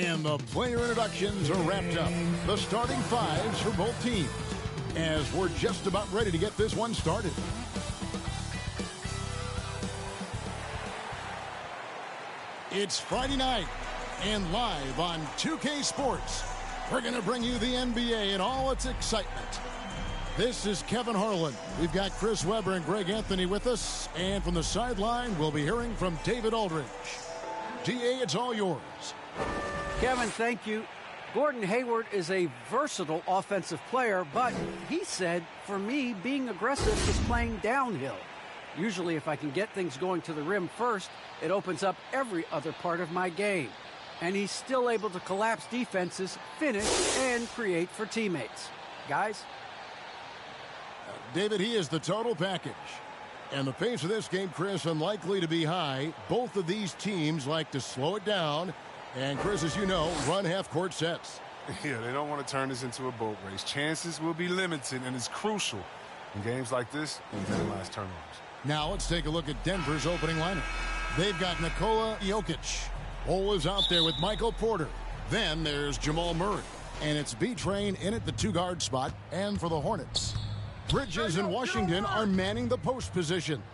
And the player introductions are wrapped up. The starting fives for both teams, as we're just about ready to get this one started. It's Friday night, and live on 2K Sports, we're going to bring you the NBA in all its excitement. This is Kevin Harlan. We've got Chris Webber and Greg Anthony with us, and from the sideline, we'll be hearing from David Aldridge. DA, it's all yours. Kevin, thank you. Gordon Hayward is a versatile offensive player, but he said, for me, being aggressive is playing downhill. Usually, if I can get things going to the rim first, it opens up every other part of my game. And he's still able to collapse defenses, finish, and create for teammates. Guys? David, he is the total package. And the pace of this game, Chris, unlikely to be high. Both of these teams like to slow it down. And, Chris, as you know, run half-court sets. Yeah, they don't want to turn this into a boat race. Chances will be limited, and it's crucial in games like this and minimize turnovers. Now let's take a look at Denver's opening lineup. They've got Nikola Jokic. Ole is out there with Michael Porter. Then there's Jamal Murray. And it's B-Train in at the two-guard spot. And for the Hornets, Bridges and Washington are manning the post positions.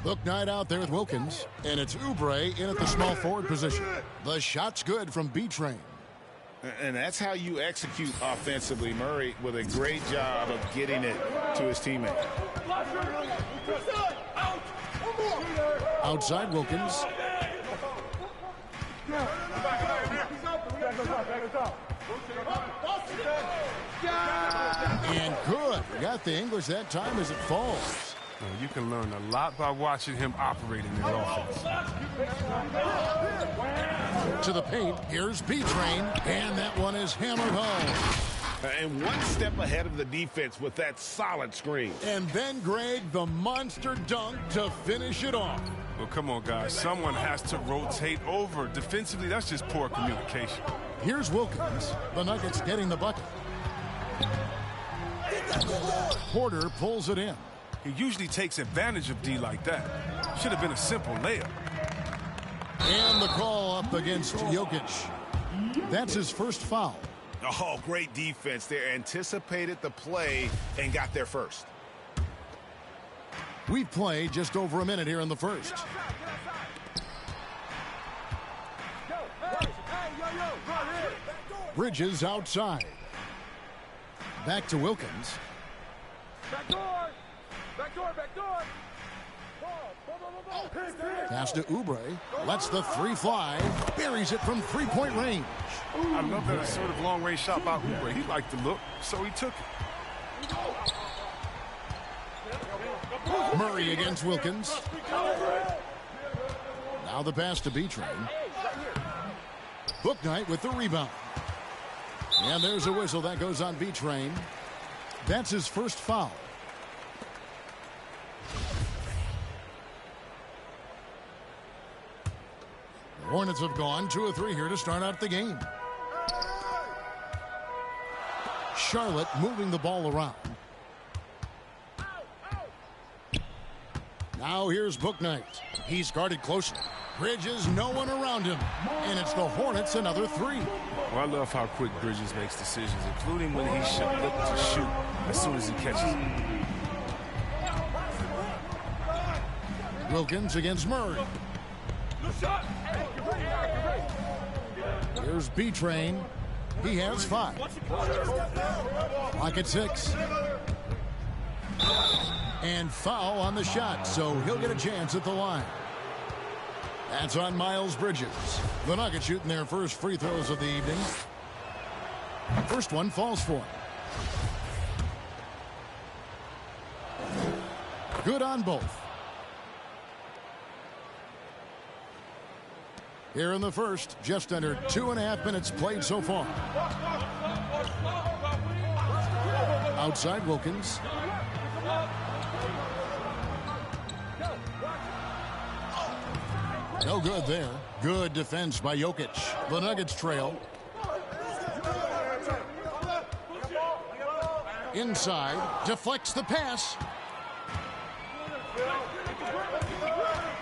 Bouknight out there with Wilkins. And it's Oubre in at the small forward position. The shot's good from B-Train. And that's how you execute offensively. Murray with a great job of getting it to his teammate. Outside Wilkins. And good. Got the English that time as it falls. You can learn a lot by watching him operate in his offense. To the paint, here's B-Train, and that one is hammered home. And one step ahead of the defense with that solid screen. And then, Greg, the monster dunk to finish it off. Well, come on, guys. Someone has to rotate over. Defensively, that's just poor communication. Here's Wilkins. The Nuggets getting the bucket. Porter pulls it in. He usually takes advantage of D like that. Should have been a simple layup. And the call up against Jokic. That's his first foul. Oh, great defense there. Anticipated the play and got there first. We've played just over a minute here in the first. Bridges outside. Back to Wilkins. Pass to Oubre. Lets the three fly. Buries it from three-point range. I love that sort of long-range shot by Oubre. He liked the look, so he took it. Murray against Wilkins. Now the pass to B-Train. Bouknight with the rebound. And there's a whistle that goes on B-Train. That's his first foul. The Hornets have gone 2 of 3 here to start out the game. Charlotte moving the ball around. Now here's Bouknight. He's guarded closely. Bridges, no one around him. And it's the Hornets another 3. Well, I love how quick Bridges makes decisions, including when he should look to shoot as soon as he catches it. Wilkins against Murray. Here's B-Train. He has 5. Clock at 6. And foul on the shot, so he'll get a chance at the line. That's on Miles Bridges. The Nuggets shooting their first free throws of the evening. First one falls for him. Good on both. Here in the first, just under 2.5 minutes played so far. Outside Wilkins. No good there. Good defense by Jokic. The Nuggets trail. Inside, deflects the pass.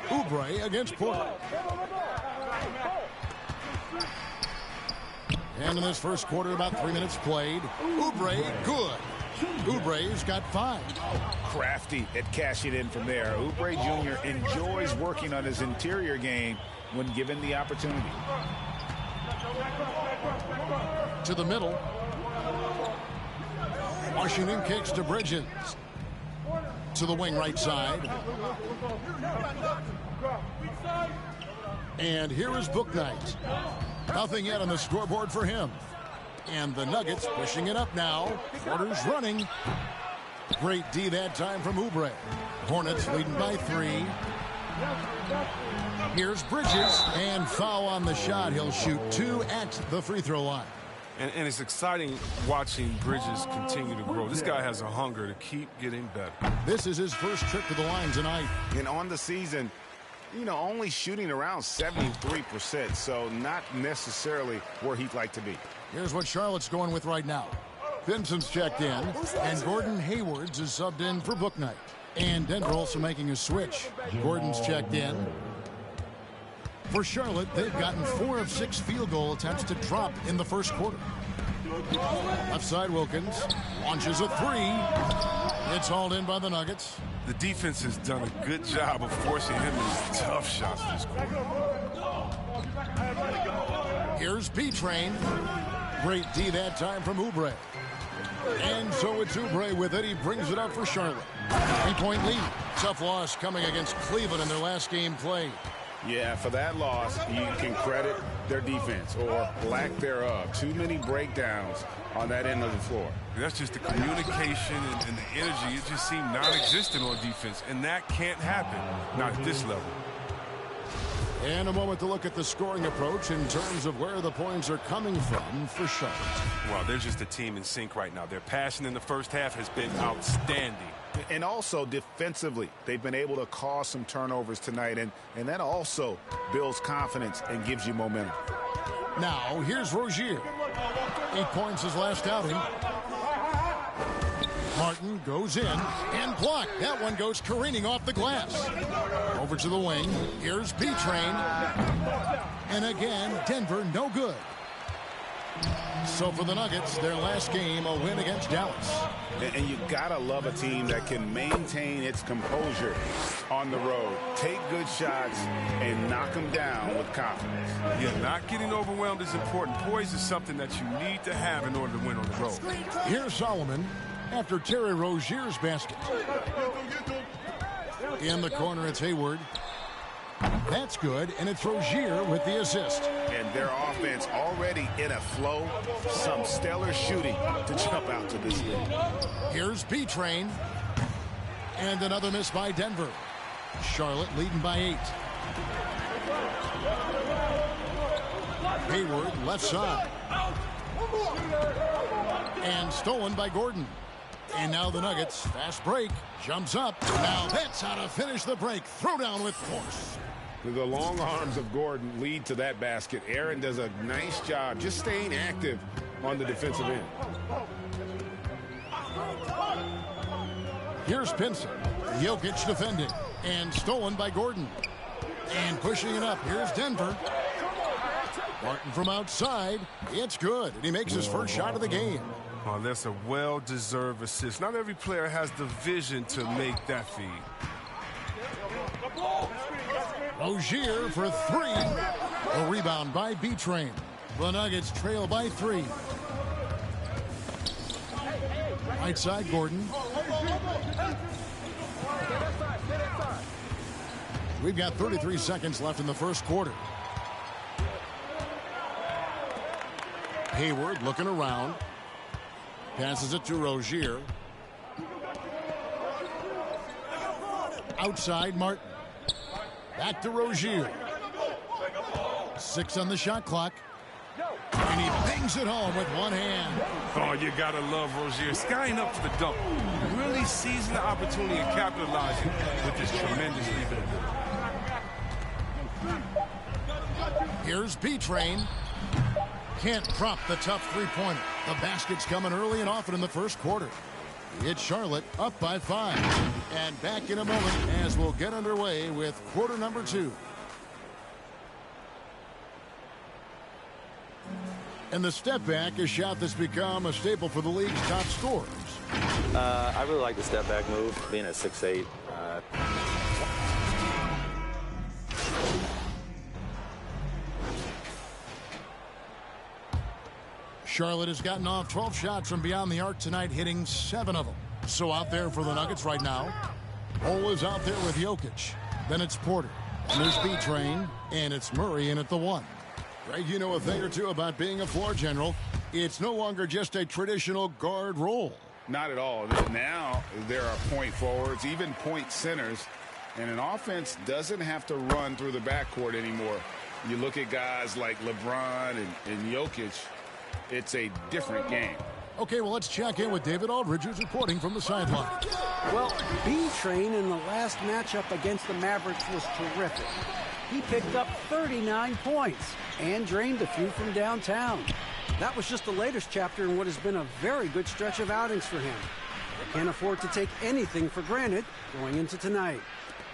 Oubre against Porter. And in this first quarter, about 3 minutes played. Oubre, good. Oubre's got 5. Crafty at cashing in from there. Oubre Jr. enjoys working on his interior game when given the opportunity. To the middle. Washington kicks to Bridges. To the wing right side. And here is Bouknight. Nothing yet on the scoreboard for him. And the Nuggets pushing it up now. Porter's running. Great D that time from Oubre. Hornets leading by 3. Here's Bridges. And foul on the shot. He'll shoot 2 at the free throw line. And it's exciting watching Bridges continue to grow. This guy has a hunger to keep getting better. This is his first trip to the line tonight. And on the season, you know, only shooting around 73%, so not necessarily where he'd like to be. Here's what Charlotte's going with right now. Vincent's checked in, and Gordon Hayward's is subbed in for Bouknight. And Denver also making a switch. Gordon's checked in. For Charlotte, they've gotten 4 of 6 field goal attempts to drop in the first quarter. Left side, Wilkins launches a 3. It's hauled in by the Nuggets. The defense has done a good job of forcing him into tough shots this quarter. Here's B-Train. Great D that time from Oubre. And so it's Oubre with it. He brings it up for Charlotte. 3-point lead. Tough loss coming against Cleveland in their last game played. Yeah, for that loss, you can credit their defense or lack thereof. Too many breakdowns on that end of the floor. That's just the communication and the energy. It just seemed non-existent on defense, and that can't happen, not at this level. And a moment to look at the scoring approach in terms of where the points are coming from for Charlotte. Well, they're just a team in sync right now. Their passing in the first half has been outstanding. And also defensively, they've been able to cause some turnovers tonight, and that also builds confidence and gives you momentum. Now, here's Rozier. 8 points his last outing. Martin goes in and blocked. That one goes careening off the glass. Over to the wing. Here's B-Train. And again, Denver no good. So for the Nuggets, their last game, a win against Dallas. And you gotta love a team that can maintain its composure on the road. Take good shots and knock them down with confidence. Yeah, not getting overwhelmed is important. Poise is something that you need to have in order to win on the road. Here's Solomon after Terry Rozier's basket. In the corner, it's Hayward. That's good, and it's Rozier with the assist. And their offense already in a flow. Some stellar shooting to jump out to this lead. Here's B-Train. And another miss by Denver. Charlotte leading by 8. Hayward left side. And stolen by Gordon. And now the Nuggets, fast break, jumps up. Now that's how to finish the break. Throw down with force. The long arms of Gordon lead to that basket. Aaron does a nice job just staying active on the defensive end. Here's Pinson. Jokic defending. And stolen by Gordon. And pushing it up. Here's Denver. Martin from outside. It's good. And he makes his first shot of the game. Oh, that's a well-deserved assist. Not every player has the vision to make that feed. Rozier for 3. A rebound by B-Train. The Nuggets trail by 3. Right side, Gordon. We've got 33 seconds left in the first quarter. Hayward looking around. Passes it to Rozier. Outside, Martin. Back to Rozier. 6 on the shot clock. And he bangs it home with one hand. Oh, you gotta love Rozier. Skying up for the dunk. Really seizing the opportunity and capitalizing with this tremendous rebound. Here's B-Train. Can't prop the tough three-pointer. The basket's coming early and often in the first quarter. It's Charlotte up by 5. And back in a moment as we'll get underway with quarter number 2. And the step back, a shot that's become a staple for the league's top scorers. I really like the step back move, being at 6'8". Charlotte has gotten off 12 shots from beyond the arc tonight, hitting 7 of them. So out there for the Nuggets right now. Bol is out there with Jokic. Then it's Porter. And there's B-Train. And it's Murray in at the 1. Greg, you know a thing or two about being a floor general. It's no longer just a traditional guard role. Not at all. Now there are point forwards, even point centers, and an offense doesn't have to run through the backcourt anymore. You look at guys like LeBron and Jokic, it's a different game. Okay, well, let's check in with David Aldridge, who's reporting from the sideline. Well, B-Train in the last matchup against the Mavericks was terrific. He picked up 39 points and drained a few from downtown. That was just the latest chapter in what has been a very good stretch of outings for him. They can't afford to take anything for granted going into tonight.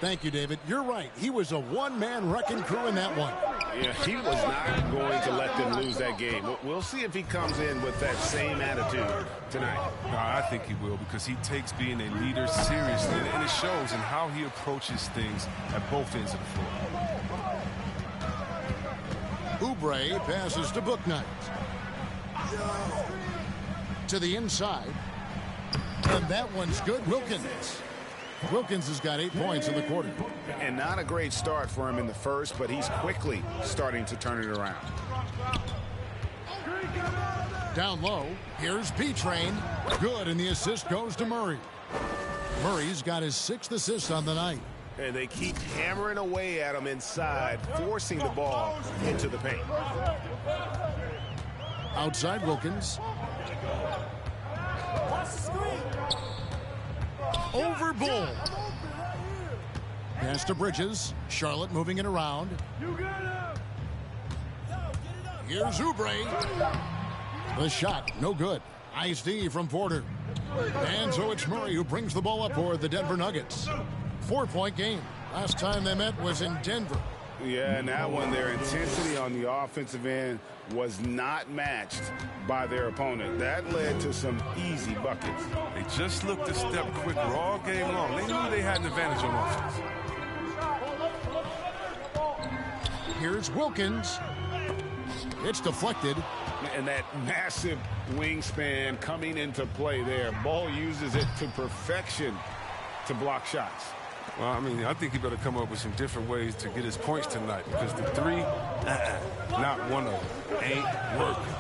Thank you, David. You're right. He was a one-man wrecking crew in that one. Yeah, he was not going to let them lose that game. We'll see if he comes in with that same attitude tonight. I think he will, because he takes being a leader seriously, and it shows in how he approaches things at both ends of the floor. Oubre passes to Bouknight. To the inside. And that one's good. Wilkins. Wilkins has got 8 points in the quarter. And not a great start for him in the first, but he's quickly starting to turn it around. Down low, here's B-Train. Good, and the assist goes to Murray. Murray's got his 6th assist on the night. And they keep hammering away at him inside, forcing the ball into the paint. Outside Wilkins. Over Bol. Pass to Bridges. Charlotte moving it around. Here's Oubre. The shot, no good. Nice D from Porter. And so it's Murray who brings the ball up for the Denver Nuggets. 4-point game. Last time they met was in Denver. Yeah, and that one, their intensity on the offensive end was not matched by their opponent. That led to some easy buckets. They just looked a step quicker all game long. They knew they had an advantage on offense. Here's Wilkins. It's deflected. And that massive wingspan coming into play there. Ball uses it to perfection to block shots. Well, I mean, I think he better come up with some different ways to get his points tonight, because the three, not one of them, ain't working.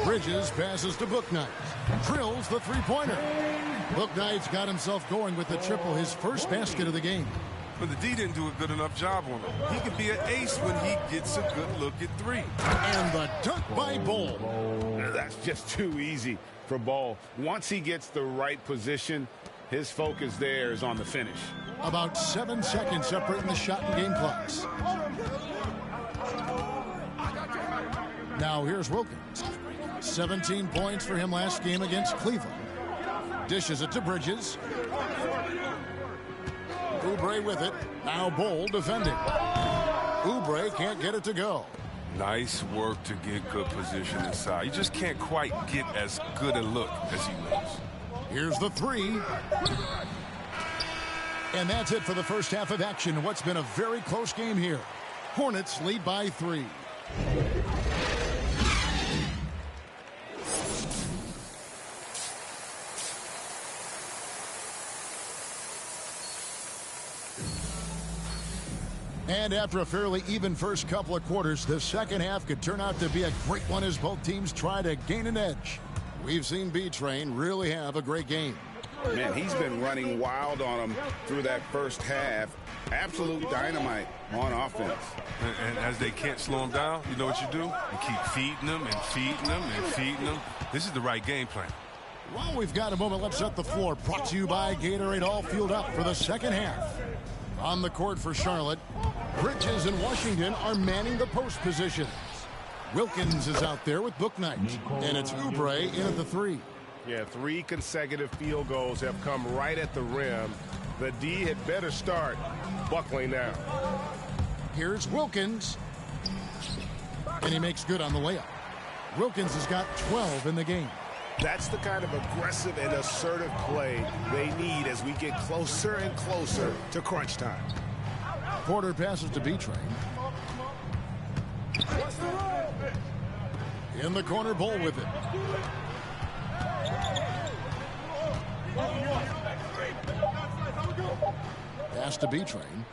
Bridges passes to Bouknight. Drills the three-pointer. Bouknight's got himself going with the triple, his first basket of the game. But the D didn't do a good enough job on him. He can be an ace when he gets a good look at three. And the dunk by Bol. That's just too easy for Bol. Once he gets the right position, his focus there is on the finish. About 7 seconds separating the shot and game clocks. Now here's Wilkins. 17 points for him last game against Cleveland. Dishes it to Bridges. Oubre with it. Now Bol defending. Oubre can't get it to go. Nice work to get good position inside. You just can't quite get as good a look as he was. Here's the three. And that's it for the first half of action. What's been a very close game here. Hornets lead by 3. And after a fairly even first couple of quarters, the second half could turn out to be a great one as both teams try to gain an edge. We've seen B-Train really have a great game. Man, he's been running wild on them through that first half. Absolute dynamite on offense. And as they can't slow him down, you know what you do? You keep feeding them and feeding them and feeding them. This is the right game plan. Well, we've got a moment. Let's set the floor. Brought to you by Gatorade, all fueled up for the second half. On the court for Charlotte, Bridges and Washington are manning the post positions. Wilkins is out there with Bouknight. And it's Oubre in at the 3. Yeah, 3 consecutive field goals have come right at the rim. The D had better start buckling down. Here's Wilkins. And he makes good on the layup. Wilkins has got 12 in the game. That's the kind of aggressive and assertive play they need as we get closer and closer to crunch time. Porter passes to B-Train. In the corner, Bull with it. Pass to B-Train.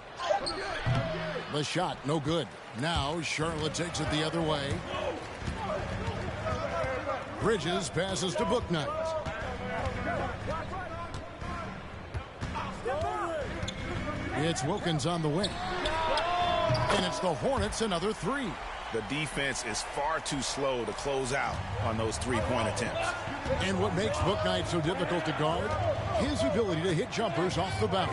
The shot, no good. Now Charlotte takes it the other way. Bridges passes to Bouknight. It's Wilkins on the wing. And it's the Hornets another three. The defense is far too slow to close out on those three-point attempts. And what makes Bouknight so difficult to guard? His ability to hit jumpers off the bounce.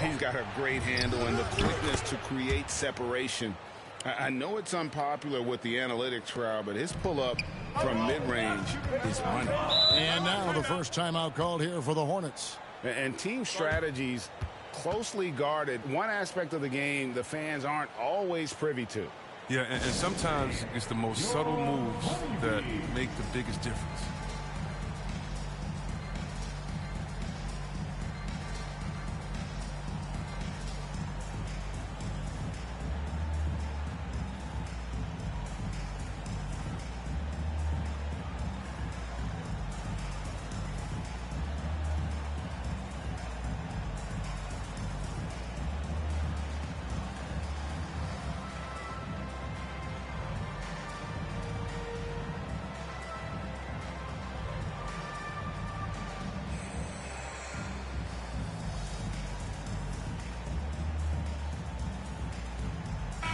He's got a great handle and the quickness to create separation. I know it's unpopular with the analytics crowd, but his pull-up from mid-range is money. And now the first timeout called here for the Hornets. And team strategies closely guarded. One aspect of the game the fans aren't always privy to. Yeah, and sometimes it's the most subtle moves that make the biggest difference.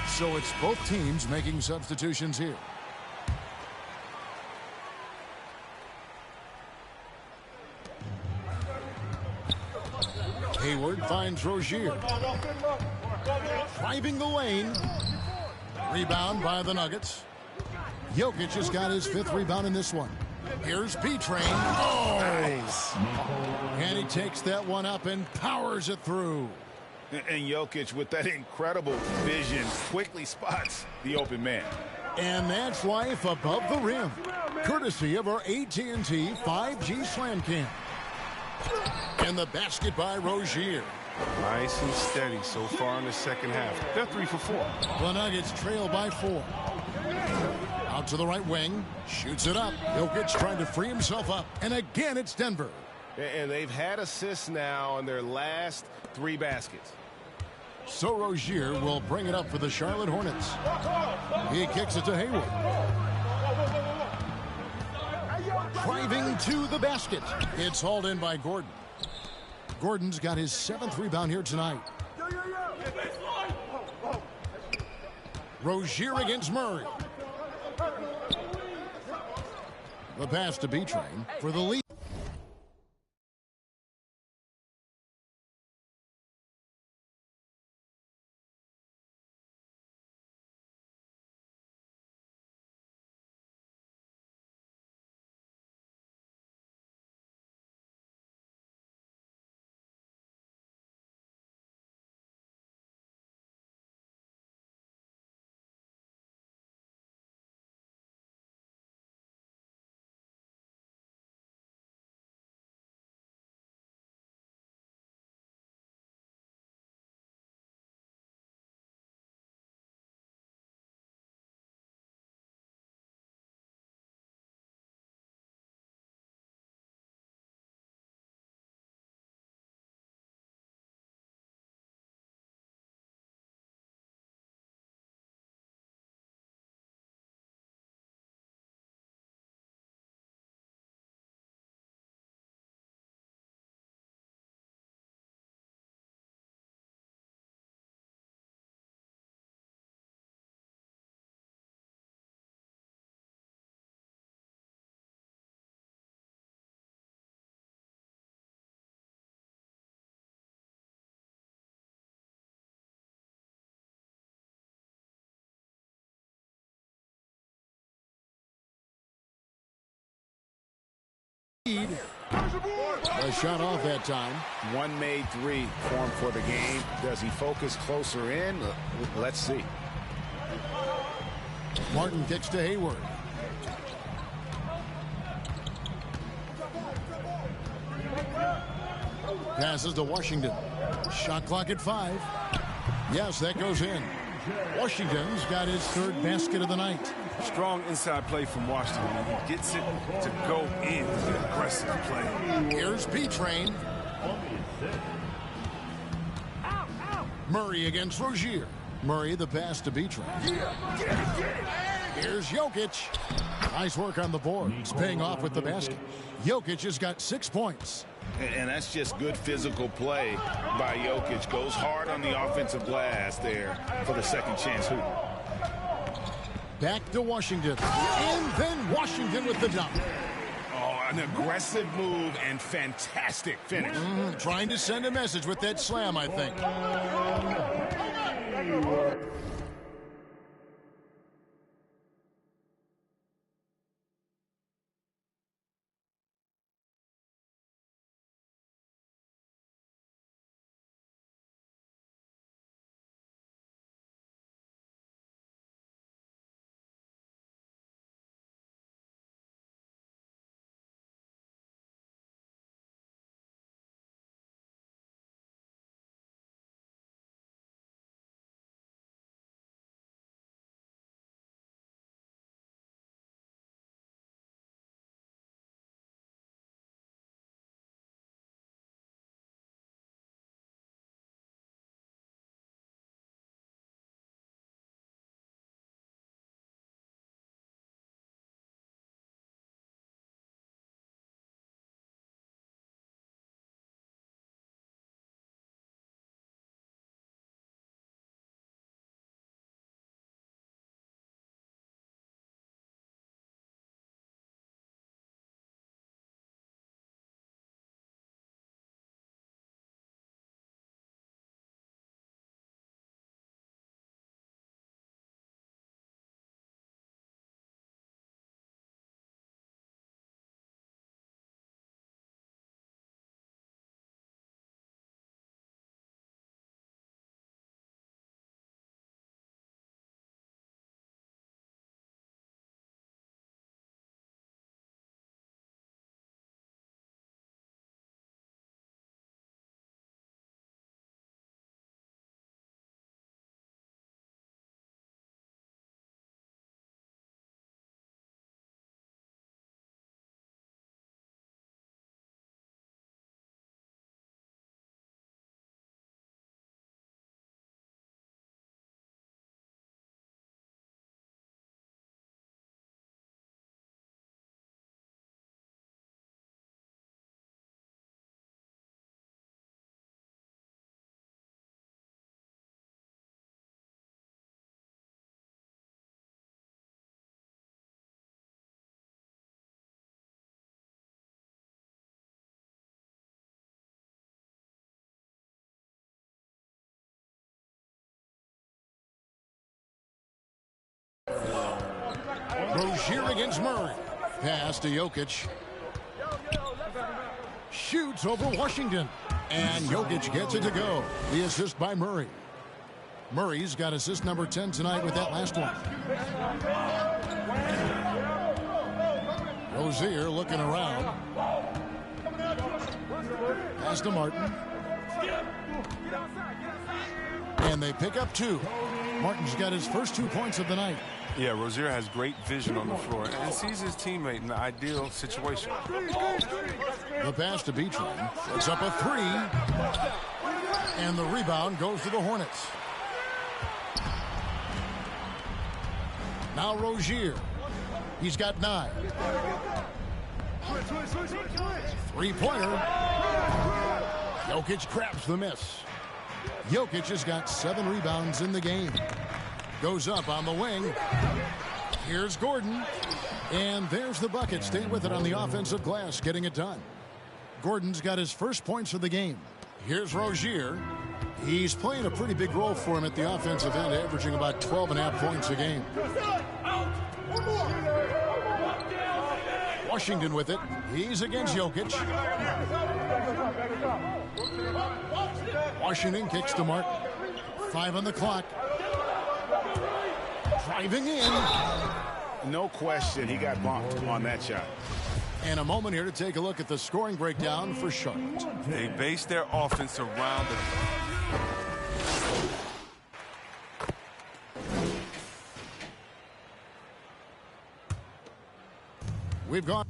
So it's both teams making substitutions here. Hayward finds Rozier. Driving the lane. Rebound by the Nuggets. Jokic has got his 5th rebound in this one. Here's B-Train. Oh! Nice. And he takes that one up and powers it through. And Jokic, with that incredible vision, quickly spots the open man. And that's life above the rim, courtesy of our AT&T 5G Slam Cam. And the basket by Rozier. Nice and steady so far in the second half. They're 3 for 4. The Nuggets trail by 4. Out to the right wing, shoots it up. Jokic trying to free himself up. And again, it's Denver. And they've had assists now on their last 3 baskets. So Rozier will bring it up for the Charlotte Hornets. He kicks it to Hayward. Driving to the basket. It's hauled in by Gordon. Gordon's got his 7th rebound here tonight. Rozier against Murray. The pass to B-Train for the lead. A shot off that time. One made 3 formed for the game. Does he focus closer in? Let's see. Martin kicks to Hayward. Passes to Washington. Shot clock at 5. Yes, that goes in. Washington's got his third basket of the night. Strong inside play from Washington. When he gets it to go in with the aggressive play. Here's B-Train. Murray against Rozier. Murray the pass to B-Train. Here's Jokic. Nice work on the board. He's paying off with the basket. Jokic has got 6 points. And that's just good physical play by Jokic. Goes hard on the offensive glass there for the second chance hoop. Back to Washington. And then Washington with the dunk. Oh, an aggressive move and fantastic finish. Trying to send a message with that slam, I think. Rozier against Murray. Pass to Jokic. Shoots over Washington. And Jokic gets it to go. The assist by Murray. Murray's got assist number 10 tonight with that last one. Rozier looking around. Pass to Martin. And they pick up 2. Martin's got his first 2 points of the night. Yeah, Rozier has great vision on the floor and sees his teammate in the ideal situation. The pass to B-Train. It's up a 3. And the rebound goes to the Hornets. Now Rozier. He's got 9. 3-pointer. Jokic grabs the miss. Jokic has got 7 rebounds in the game. Goes up on the wing. Here's Gordon. And there's the bucket. Stay with it on the offensive glass, getting it done. Gordon's got his first points of the game. Here's Rozier. He's playing a pretty big role for him at the offensive end, averaging about 12.5 points a game. Washington with it. He's against Jokic. Washington kicks to Martin. 5 on the clock. Driving in. No question, he got bumped on that shot. And a moment here to take a look at the scoring breakdown for Charlotte. They base their offense around the... We've gone...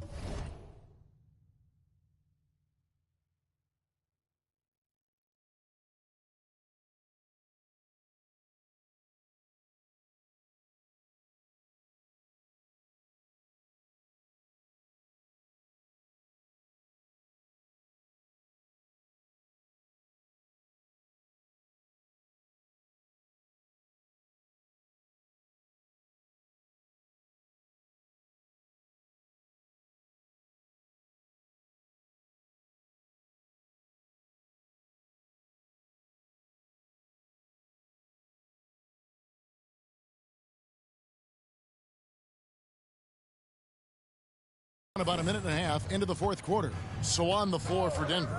About a minute and a half into the fourth quarter. So on the floor for Denver.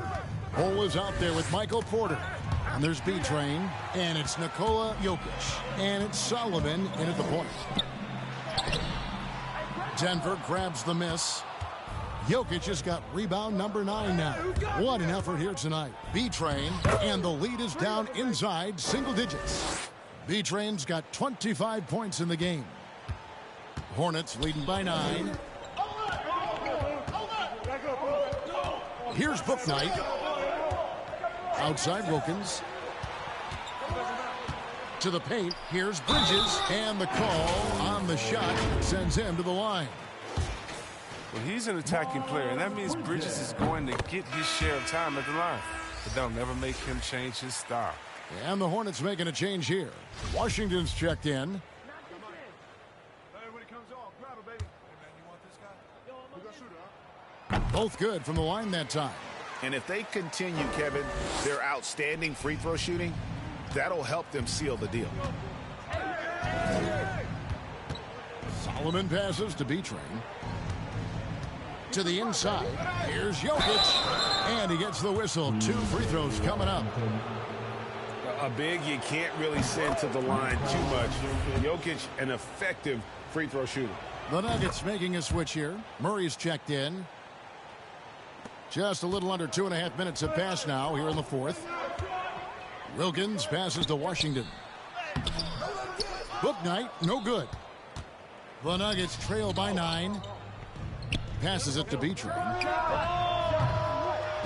Hole is out there with Michael Porter. And there's B-Train. And it's Nikola Jokic. And it's Sullivan in at the point. Denver grabs the miss. Jokic has got rebound number 9 now. What an effort here tonight. B-Train. And the lead is down inside single digits. B-Train's got 25 points in the game. Hornets leading by 9. Here's Bouknight. Outside Wilkins. To the paint. Here's Bridges. And the call on the shot sends him to the line. Well, he's an attacking player, and that means Bridges is going to get his share of time at the line. But that'll never make him change his style. And the Hornets making a change here. Washington's checked in. Both good from the line that time. And if they continue, Kevin, their outstanding free throw shooting, that'll help them seal the deal. Solomon passes to B-Train. To the inside. Here's Jokic. And he gets the whistle. 2 free throws coming up. A big you can't really send to the line too much. Jokic, an effective free throw shooter. The Nuggets making a switch here. Murray's checked in. Just a little under 2.5 minutes have passed now here in the fourth. Wilkins passes to Washington. Bouknight, no good. The Nuggets trail by 9. Passes it to B-Train.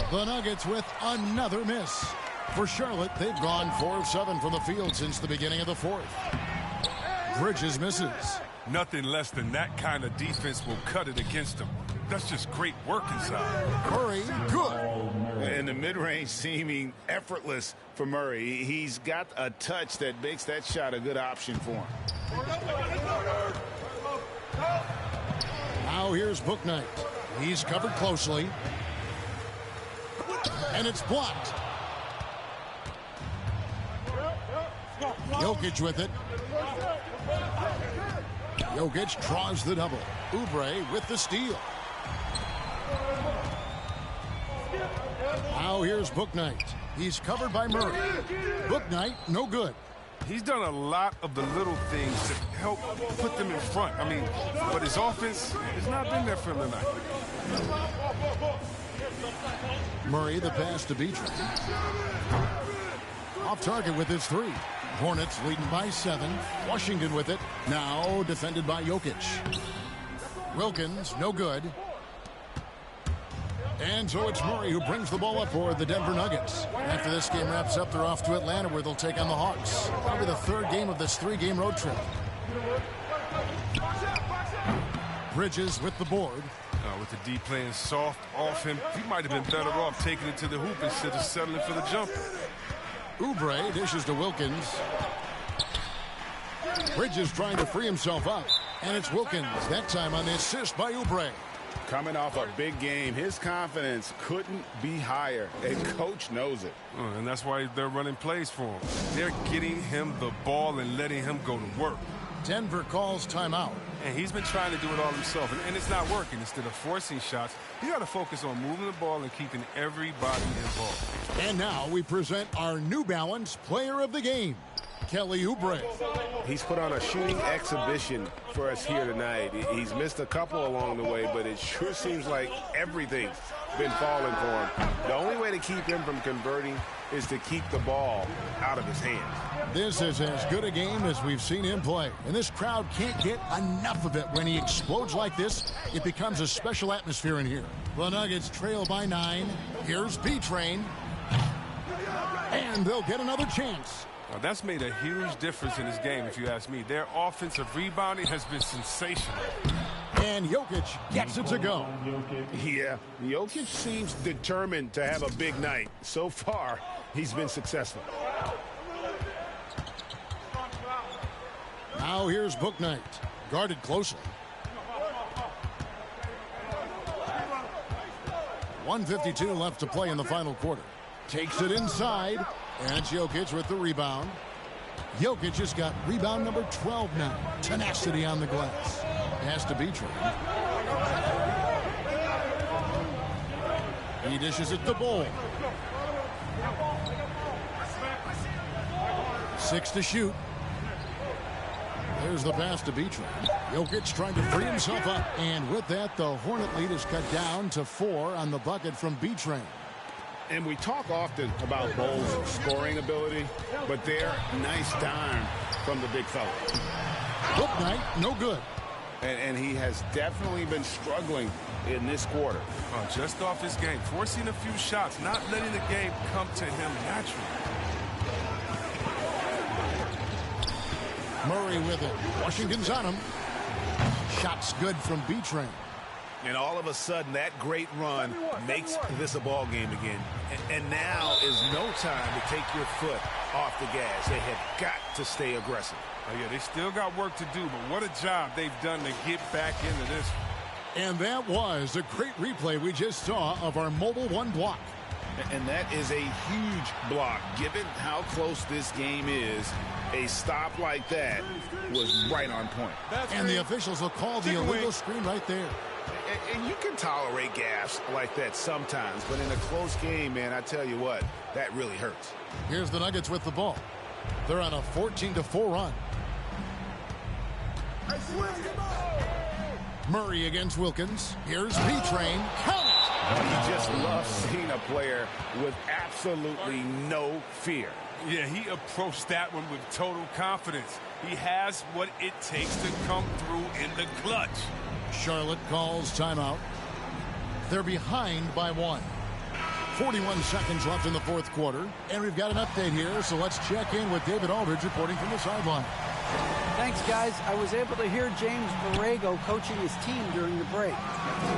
The Nuggets with another miss. For Charlotte, they've gone 4 of 7 from the field since the beginning of the fourth. Bridges misses. Nothing less than that kind of defense will cut it against them. That's just great work inside. Murray, good. And the mid-range seeming effortless for Murray. He's got a touch that makes that shot a good option for him. Now here's Bouknight. He's covered closely. And it's blocked. Jokic with it. Jokic draws the double. Oubre with the steal. Now here's Bouknight. He's covered by Murray. Bouknight, no good. He's done a lot of the little things to help put them in front. I mean, but his offense has not been there for him tonight. Murray, the pass to B-Train. Off target with his 3. Hornets leading by 7. Washington with it. Now defended by Jokic. Wilkins, no good. And so it's Murray who brings the ball up for the Denver Nuggets. After this game wraps up, they're off to Atlanta where they'll take on the Hawks. Probably the 3rd game of this 3-game road trip. Bridges with the board. With the D playing soft off him, he might have been better off taking it to the hoop instead of settling for the jumper. Oubre dishes to Wilkins. Bridges trying to free himself up. And it's Wilkins, that time on the assist by Oubre. Coming off a big game, his confidence couldn't be higher, and coach knows it. And that's why they're running plays for him. They're getting him the ball and letting him go to work. Denver calls timeout. And he's been trying to do it all himself, and it's not working. Instead of forcing shots, you got to focus on moving the ball and keeping everybody involved. And now we present our New Balance Player of the Game. Kelly Oubre. He's put on a shooting exhibition for us here tonight. He's missed a couple along the way, but it sure seems like everything's been falling for him. The only way to keep him from converting is to keep the ball out of his hands. This is as good a game as we've seen him play. And this crowd can't get enough of it. When he explodes like this, it becomes a special atmosphere in here. The Nuggets trail by 9. Here's B-Train. And they'll get another chance. Now, that's made a huge difference in this game, if you ask me. Their offensive rebounding has been sensational. And Jokic gets it to go. Yeah, Jokic seems determined to have a big night. So far, he's been successful. Now here's Bouknight, guarded closely. 1:52 left to play in the final quarter. Takes it inside, and it's Jokic with the rebound. Jokic just got rebound number 12 now. Tenacity on the glass. Has to be true. He dishes it to Bol. 6 to shoot. There's the pass to B-Train. Jokic trying to free himself up. And with that, the Hornet lead is cut down to 4 on the bucket from B-Train. And we talk often about Bol's scoring ability, but there, nice dime from the big fella. Bouknight, no good. And he has definitely been struggling in this quarter. Just off his game, forcing a few shots, not letting the game come to him naturally. Murray with it. Washington's on him. Shots good from B-Train. And all of a sudden, that great run makes this a ball game again. And now is no time to take your foot off the gas. They have got to stay aggressive. Oh, yeah, they still got work to do, but what a job they've done to get back into this. And that was a great replay we just saw of our Mobile One block. And that is a huge block. Given how close this game is, a stop like that was right on point. And the officials will call the illegal screen right there. And you can tolerate gaffes like that sometimes, but in a close game, man, I tell you what, that really hurts. Here's the Nuggets with the ball. They're on a 14-4 run. Murray against Wilkins. Here's B-Train. Count it! You just love seeing a player with absolutely no fear. Yeah, he approached that one with total confidence. He has what it takes to come through in the clutch. Charlotte calls timeout. They're behind by 1. 41 seconds left in the fourth quarter. And we've got an update here, so let's check in with David Aldridge reporting from the sideline. Thanks, guys. I was able to hear James Borrego coaching his team during the break.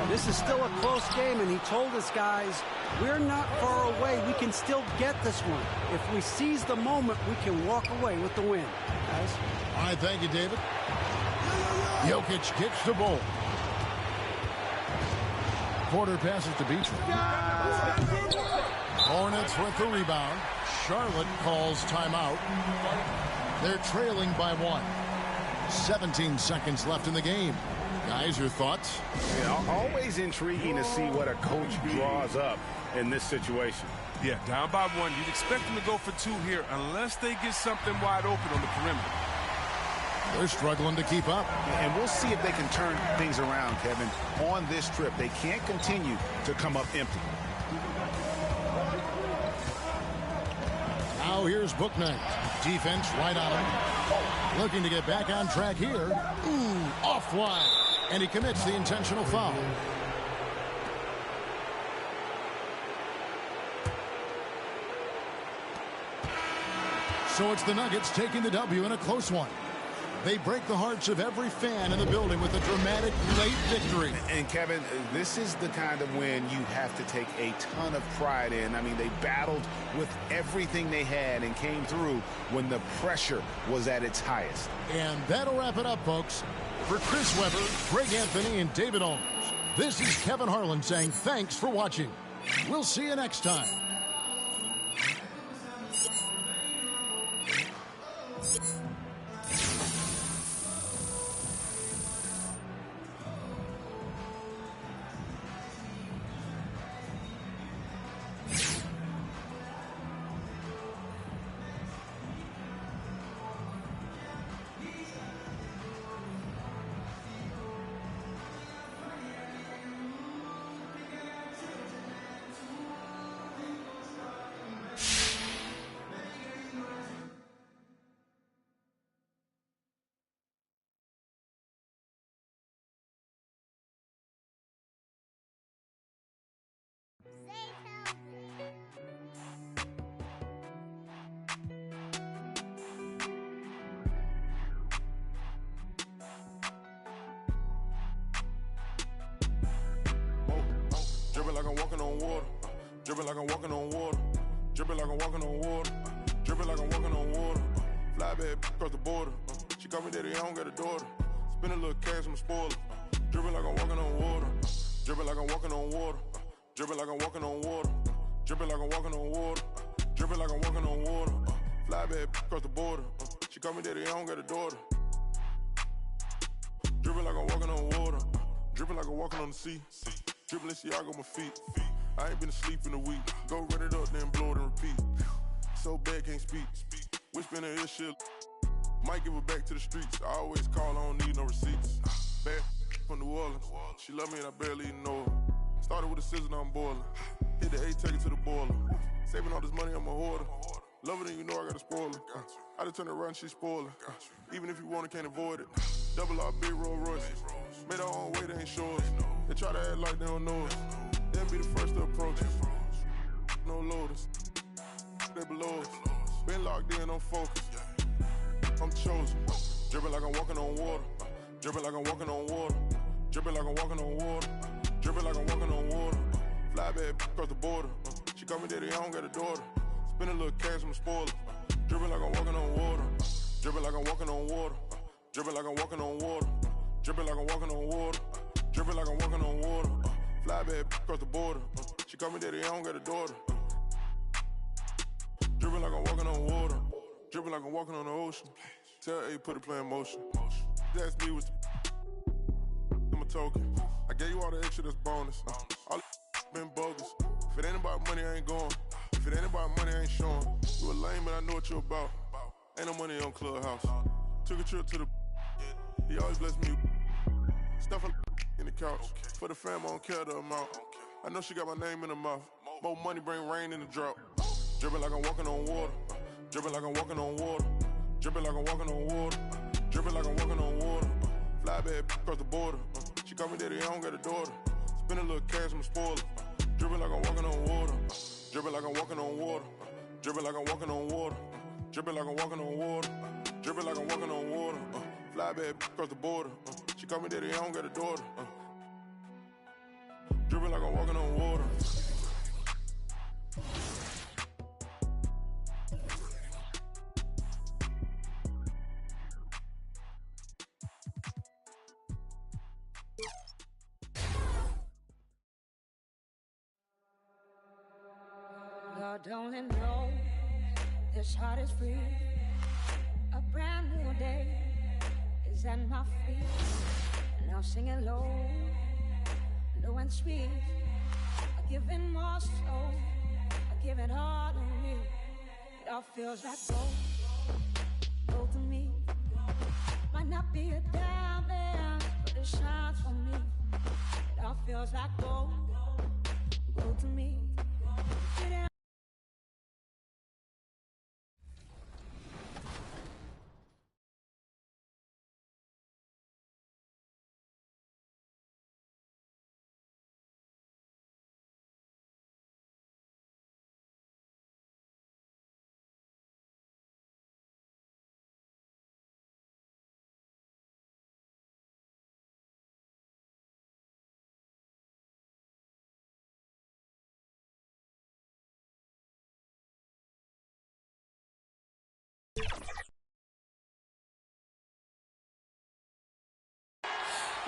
This is still a close game, and he told us, guys, we're not far away. We can still get this one. If we seize the moment, we can walk away with the win. Guys? All right, thank you, David. Jokic gets the ball. Porter passes to B-Train. Hornets with the rebound. Charlotte calls timeout. They're trailing by 1. 17 seconds left in the game. Guys, your thoughts? Yeah, always intriguing to see what a coach draws up in this situation. Yeah, down by 1. You'd expect them to go for 2 here unless they get something wide open on the perimeter. They're struggling to keep up. And we'll see if they can turn things around, Kevin. On this trip, they can't continue to come up empty. Now here's Bouknight. Defense right on him. Looking to get back on track here. Ooh, offline. And he commits the intentional foul. So it's the Nuggets taking the W in a close one. They break the hearts of every fan in the building with a dramatic late victory. And Kevin, this is the kind of win you have to take a ton of pride in. I mean, they battled with everything they had and came through when the pressure was at its highest. And that'll wrap it up, folks. For Chris Webber, Greg Anthony, and David Olmers, this is Kevin Harlan saying thanks for watching. We'll see you next time. Dripping like I'm walking on water. Dripping like I'm walking on water. Dripping like I'm walking on water. Dripping like I'm walking on water. Fly bad across the border. She call me daddy, I don't got a daughter. Spend a little cash, I'm a spoiler. Dripping like I'm walking on water. Dripping like I'm walking on water. Dripping like I'm walking on water. Dripping like I'm walking on water. Dripping like I'm walking on water. Fly bad across the border. She call me daddy, I don't got a daughter. Dripping like I'm walking on water. Dripping like I'm walking on the sea. Dripping Balenciaga on my feet. I ain't been asleep in a week. Go run it up, then blow it and repeat. So bad, can't speak. Whispering in her shit. Might give her back to the streets. I always call, I don't need no receipts. Bad from New Orleans. She love me and I barely even know her. Started with a scissor, now I'm boiling. Hit the A, take it to the boiler. Saving all this money, I'm a hoarder. Love it and you know I got a spoiler. I just turn around, she spoiler. Even if you want it, can't avoid it. Double R, big Rolls Royce. Made our own way, they ain't sure us. They try to act like they don't know us. They'll be the first to approach us. No loaders. They below us. Been locked in, I'm focused. I'm chosen. Dripping like I'm walking on water. Dripping like I'm walking on water. Dripping like I'm walking on water. Dripping like I'm walking on water. Fly bad across the border. She call me daddy, I don't got a daughter. Spend a little cash, I'm a spoiler. Dripping like I'm walking on water. Dripping like I'm walking on water. Dripping like I'm walking on water. Dripping like I'm walking on water. Dripping like I'm walking on water. Fly bad across the border. She call me daddy, I don't got a daughter. Dripping like I'm walking on water. Dripping like I'm walking on the ocean. Tell A, put the play in motion. That's me with my token. I gave you all the extra, that's bonus. All been bogus. If it ain't about money, I ain't going. If it ain't about money, I ain't showing. You a lame, but I know what you about. Ain't no money on Clubhouse. Took a trip to the. He always bless me. Stuff in the couch. For the fam, I don't care the amount. I know she got my name in her mouth. More money bring rain in the drought. Dripping like I'm walking on water. Dripping like I'm walking on water. Dripping like I'm walking on water. Dripping like I'm walking on water. Fly bad across the border. She call me daddy, I don't got a daughter. Spend a little cash, I'm a spoiler. Dripping like I'm walking on water. Dripping like I'm walking on water. Dripping like I'm walking on water. Dripping like I'm walking on water. Dripping like I'm walking on water. Fly bad across the border. She call me daddy, I don't got a daughter. Dripping like I'm walking on water. Lord only knows this heart is free. A brand new day is at my feet. Now singing low, low and sweet. I give it more soul, I give it all to me. It all feels like gold, gold to me. Might not be a diamond, but it shines for me. It all feels like gold, gold to me.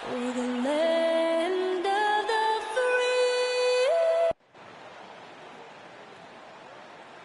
We're the land of the free.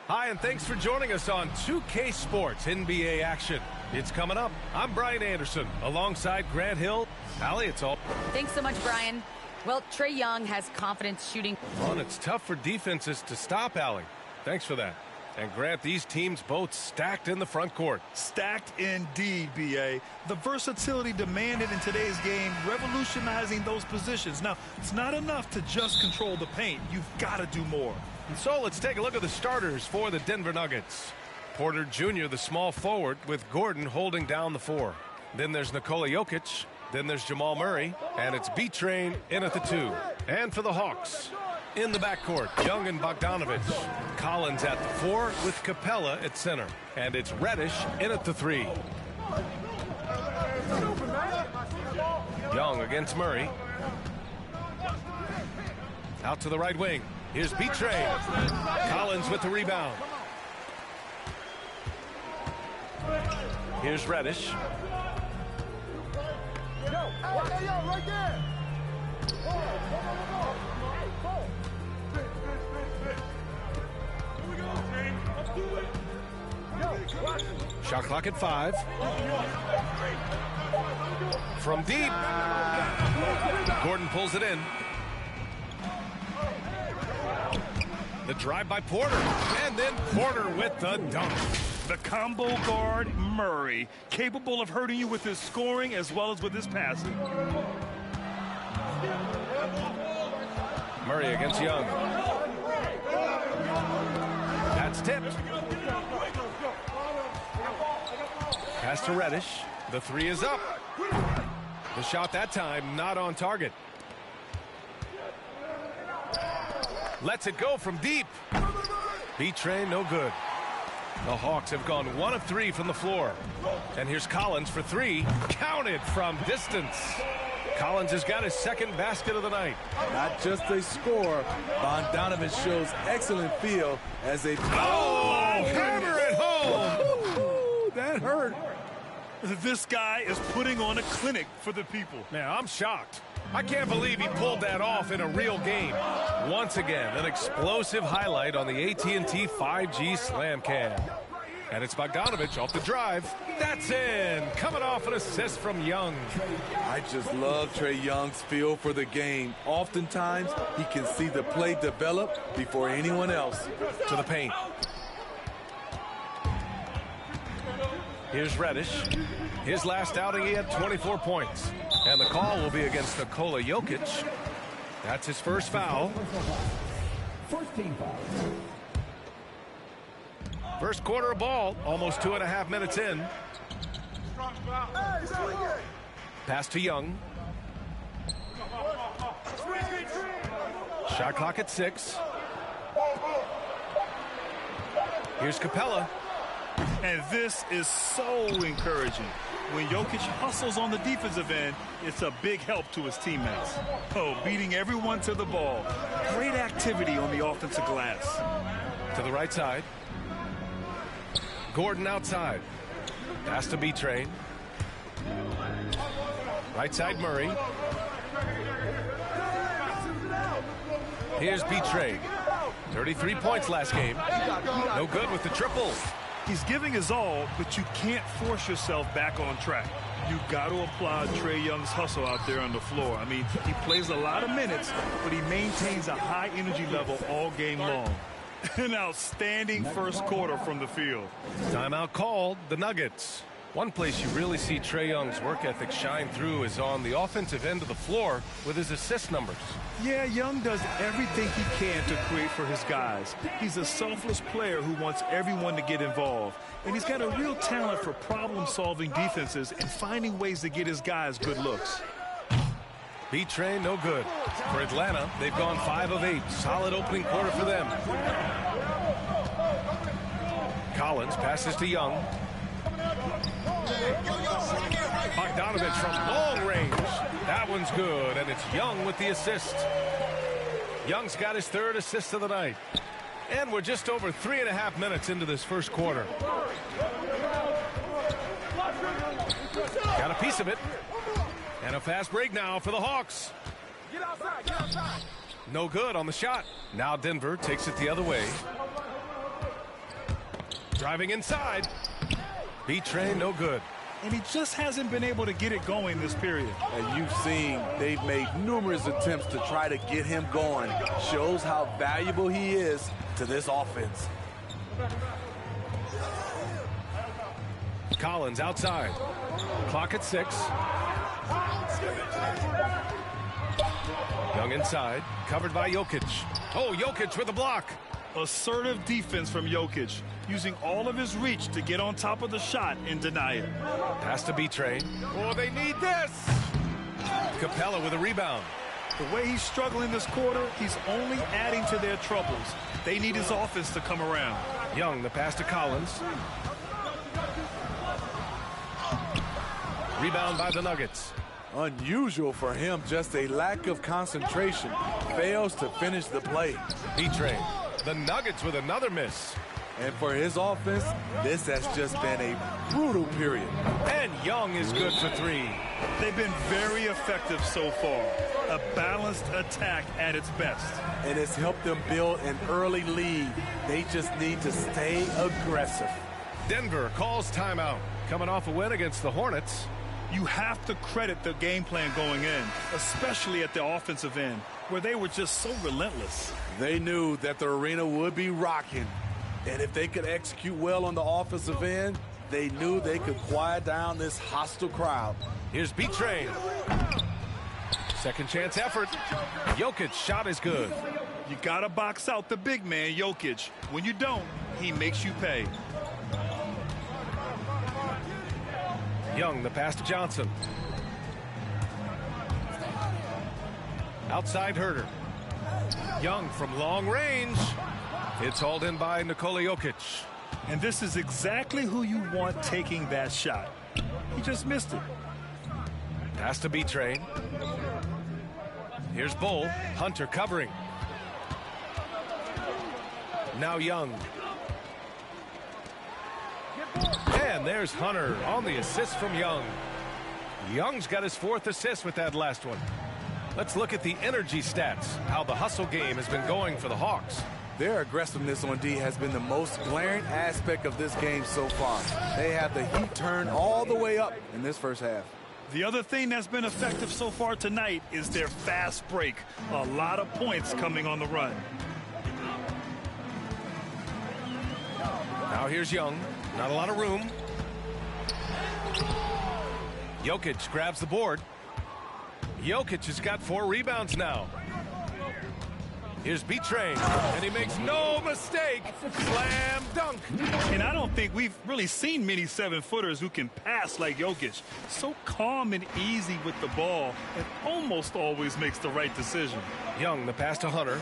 Hi, and thanks for joining us on 2K Sports NBA action. It's coming up. I'm Brian Anderson, alongside Grant Hill. Allie, it's all. Thanks so much, Brian. Well, Trae Young has confidence shooting. Well, it's tough for defenses to stop Allie. Thanks for that. And Grant, these teams both stacked in the front court. Stacked indeed, B.A. The versatility demanded in today's game, revolutionizing those positions. Now, it's not enough to just control the paint. You've got to do more. And so let's take a look at the starters for the Denver Nuggets. Porter Jr., the small forward, with Gordon holding down the 4. Then there's Nikola Jokic. Then there's Jamal Murray. And it's B-Train in at the 2. And for the Hawks, in the backcourt, Young and Bogdanovic. Collins at the 4 with Capella at center. And it's Reddish in at the 3. Young against Murray. Out to the right wing. Here's B-Train. Collins with the rebound. Here's Reddish. Right there. Shot clock at 5. From deep. Gordon pulls it in. The drive by Porter. And then Porter with the dunk. The combo guard, Murray, capable of hurting you with his scoring as well as with his passing. Murray against Young. That's tipped. Pass to Reddish. The 3 is up. The shot that time not on target. Lets it go from deep. B-Train no good. The Hawks have gone 1 of 3 from the floor. And here's Collins for 3. Counted from distance. Collins has got his second basket of the night. Not just a score, Bogdanovic shows excellent feel as they... Oh, hammer it home! Ooh, that hurt. This guy is putting on a clinic for the people. Man, I'm shocked. I can't believe he pulled that off in a real game. Once again, an explosive highlight on the AT&T 5G Slam Cam. And it's Bogdanovic off the drive. That's in. Coming off an assist from Young. I just love Trae Young's feel for the game. Oftentimes, he can see the play develop before anyone else. To the paint. Here's Reddish. His last outing, he had 24 points. And the call will be against Nikola Jokic. That's his first foul. First quarter of ball, almost 2.5 minutes in. Pass to Young. Shot clock at 6. Here's Capella. And this is so encouraging. When Jokic hustles on the defensive end, it's a big help to his teammates. Oh, beating everyone to the ball. Great activity on the offensive glass. To the right side. Gordon outside. Pass to B-Train. Right side Murray. Here's B-Train. 33 points last game. No good with the triple. He's giving his all, but you can't force yourself back on track. You've got to applaud Trae Young's hustle out there on the floor. I mean, he plays a lot of minutes, but he maintains a high energy level all game long. An outstanding first quarter from the field. Timeout called, the Nuggets. One place you really see Trae Young's work ethic shine through is on the offensive end of the floor with his assist numbers. Yeah, Young does everything he can to create for his guys. He's a selfless player who wants everyone to get involved. And he's got a real talent for problem-solving defenses and finding ways to get his guys good looks. B-Train no good. For Atlanta, they've gone 5 of 8. Solid opening quarter for them. Collins passes to Young. Bogdanovic from long range. That one's good, and it's Young with the assist. Young's got his 3rd assist of the night. And we're just over 3.5 minutes into this first quarter. Got a piece of it. And a fast break now for the Hawks. Get outside, get outside. No good on the shot. Now Denver takes it the other way. Driving inside. B-Train no good. And he just hasn't been able to get it going this period. And you've seen they've made numerous attempts to try to get him going. Shows how valuable he is to this offense. Collins outside. Clock at 6. Young inside. Covered by Jokic. Oh, Jokic with a block. Assertive defense from Jokic, using all of his reach to get on top of the shot and deny it. Pass to B-Train. Oh, they need this. Capella with a rebound. The way he's struggling this quarter, he's only adding to their troubles. They need his offense to come around. Young, the pass to Collins. Rebound by the Nuggets. Unusual for him, just a lack of concentration. Fails to finish the play. B-Train. The Nuggets with another miss. And for his offense, this has just been a brutal period. And Young is good for 3. They've been very effective so far. A balanced attack at its best. And it's helped them build an early lead. They just need to stay aggressive. Denver calls timeout. Coming off a win against the Hornets. You have to credit the game plan going in, especially at the offensive end, where they were just so relentless. They knew that the arena would be rocking. And if they could execute well on the offensive end, they knew they could quiet down this hostile crowd. Here's B-Train. Second chance effort. Jokic shot is good. You got to box out the big man, Jokic. When you don't, he makes you pay. Young, the pass to Johnson. Outside Herter. Young from long range. It's hauled in by Nikola Jokic. And this is exactly who you want taking that shot. He just missed it. Pass to B-Train. Here's Bull. Hunter covering. Now Young. And there's Hunter on the assist from Young. Young's got his 4th assist with that last one. Let's look at the energy stats, how the hustle game has been going for the Hawks. Their aggressiveness on D has been the most glaring aspect of this game so far. They have the heat turned all the way up in this first half. The other thing that's been effective so far tonight is their fast break. A lot of points coming on the run. Now here's Young. Not a lot of room. Jokic grabs the board. Jokic has got 4 rebounds now. Here's B-Train, and he makes no mistake. Slam dunk. And I don't think we've really seen many 7-footers who can pass like Jokic. So calm and easy with the ball, and almost always makes the right decision. Young, the pass to Hunter.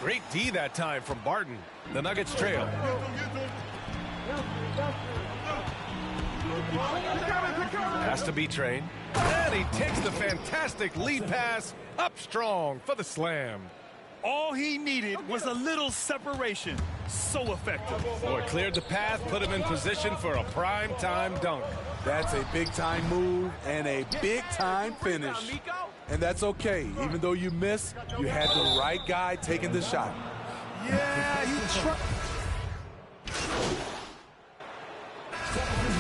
Great D that time from Barton. The Nuggets trail. Pass to B-Train. And he takes the fantastic lead pass up strong for the slam. All he needed was a little separation. So effective. Boy, cleared the path, put him in position for a prime-time dunk. That's a big-time move and a big-time finish. And that's okay. Even though you missed, you had the right guy taking the shot. Yeah, he tried.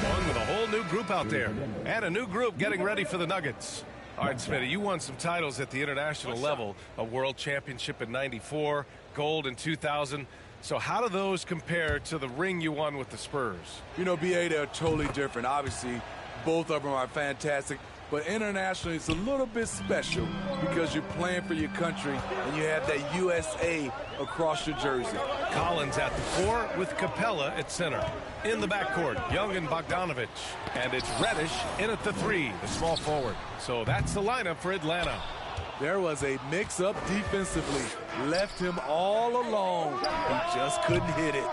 One with a whole new group out there. And a new group getting ready for the Nuggets. All right, Smitty, you won some titles at the international level. A world championship in '94, gold in 2000. So how do those compare to the ring you won with the Spurs? You know, BA, they're totally different. Obviously, both of them are fantastic. But internationally, it's a little bit special because you're playing for your country and you have that USA across your jersey. Collins at the 4 with Capella at center. In the backcourt, Young and Bogdanovich. And it's Reddish in at the 3, the small forward. So that's the lineup for Atlanta. There was a mix-up defensively. Left him all alone. He just couldn't hit it.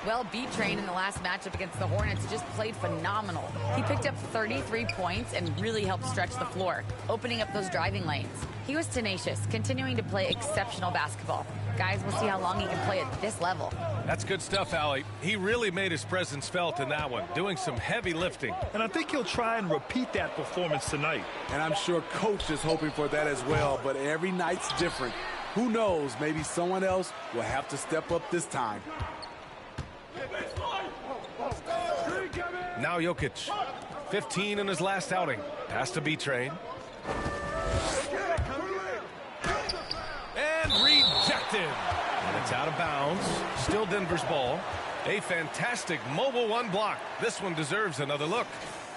Well, B-Train in the last matchup against the Hornets just played phenomenal. He picked up 33 points and really helped stretch the floor, opening up those driving lanes. He was tenacious, continuing to play exceptional basketball. Guys, we'll see how long he can play at this level. That's good stuff, Allie. He really made his presence felt in that one, doing some heavy lifting. And I think he'll try and repeat that performance tonight. And I'm sure Coach is hoping for that as well, but every night's different. Who knows, maybe someone else will have to step up this time. Now Jokic, 15 in his last outing. Pass to B-Train. And rejected. And it's out of bounds. Still Denver's ball. A fantastic mobile 1 block. This one deserves another look.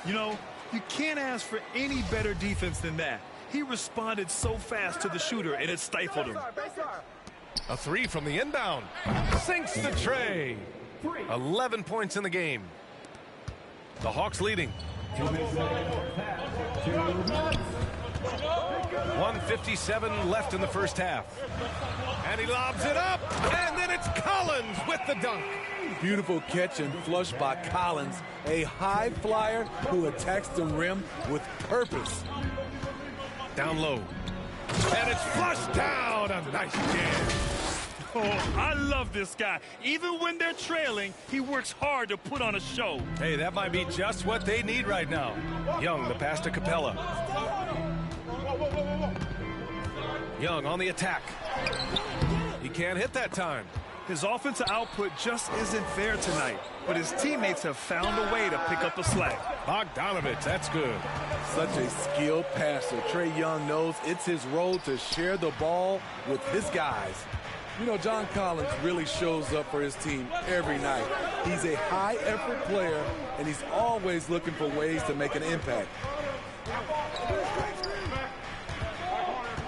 You know, you can't ask for any better defense than that. He responded so fast to the shooter, and it stifled him. A 3 from the inbound. Sinks the tray. 11 points in the game. The Hawks leading. 1:57 left in the first half. And he lobs it up, and then it's It's Collins with the dunk. Beautiful catch and flush by Collins, a high flyer who attacks the rim with purpose. Down low. And it's flushed down. A nice jam. Oh, I love this guy. Even when they're trailing, he works hard to put on a show. Hey, that might be just what they need right now. Young, the pass to Capella. Young on the attack. He can't hit that time. His offensive output just isn't there tonight, but his teammates have found a way to pick up the slack. Bogdanovich, that's good. Such a skilled passer. Trae Young knows it's his role to share the ball with his guys. You know, John Collins really shows up for his team every night. He's a high-effort player, and he's always looking for ways to make an impact.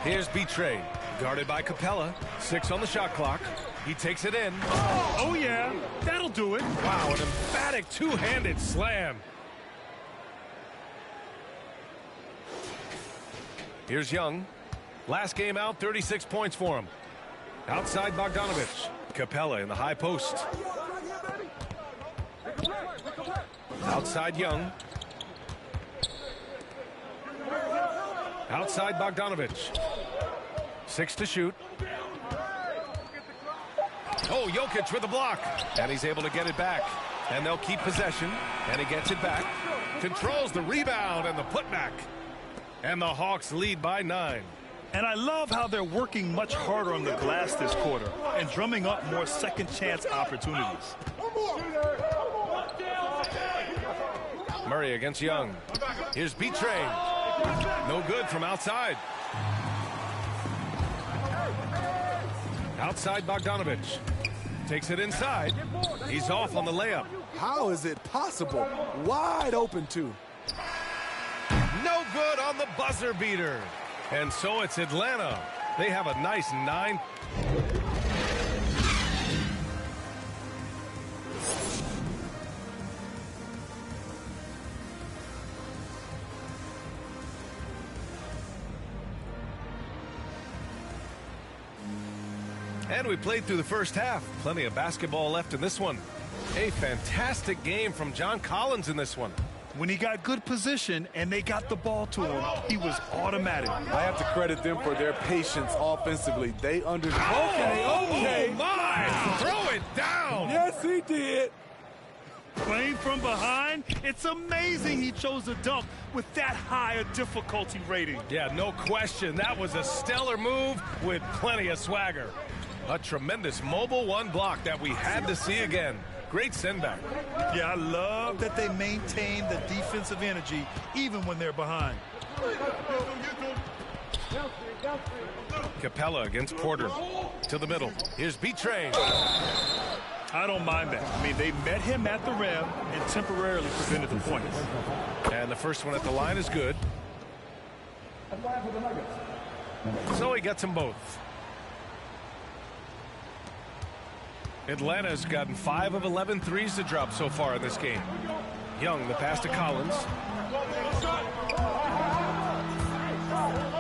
Here's B-Train, guarded by Capella. 6 on the shot clock. He takes it in. Oh, yeah, that'll do it. Wow, an emphatic two-handed slam. Here's Young. Last game out, 36 points for him. Outside Bogdanovich. Capella in the high post. Outside Young. Outside Bogdanovich. 6 to shoot. Oh, Jokic with the block. And he's able to get it back. And they'll keep possession. And he gets it back. Controls the rebound and the putback. And the Hawks lead by 9. And I love how they're working much harder on the glass this quarter and drumming up more second chance opportunities. Murray against Young. Here's B-Train. No good from outside. Outside Bogdanovich. Takes it inside. He's off on the layup. How is it possible? Wide open, too. No good on the buzzer beater. And so it's Atlanta. They have a nice 9. And we played through the first half. Plenty of basketball left in this one. A fantastic game from John Collins in this one. When he got good position and they got the ball to him, he was automatic. I have to credit them for their patience offensively. They understood. Okay. Oh, my! Throw it down! Yes, he did. Playing from behind, it's amazing he chose a dunk with that high a difficulty rating. Yeah, no question. That was a stellar move with plenty of swagger. A tremendous mobile one block that we had to see again. Great send back. Yeah, I love that they maintain the defensive energy even when they're behind. Capella against Porter. To the middle. Here's B-Train. I don't mind that. I mean, they met him at the rim and temporarily prevented the points. And the first one at the line is good. So he gets them both. Atlanta's gotten 5 of 11 threes to drop so far in this game. Young, the pass to Collins.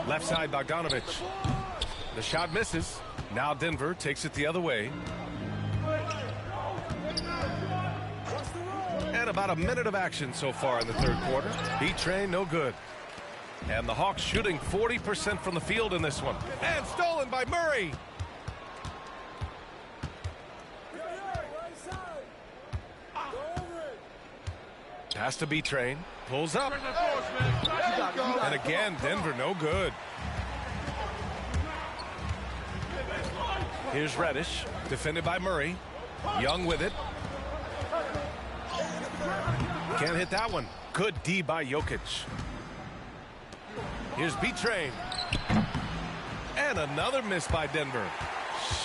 Left side, Bogdanovich. The shot misses. Now Denver takes it the other way. And about a minute of action so far in the third quarter. B-Train, no good. And the Hawks shooting 40% from the field in this one. And stolen by Murray. Pass to B-Train. Pulls up. And again, Denver no good. Here's Reddish. Defended by Murray. Young with it. Can't hit that one. Good D by Jokic. Here's B-Train. And another miss by Denver.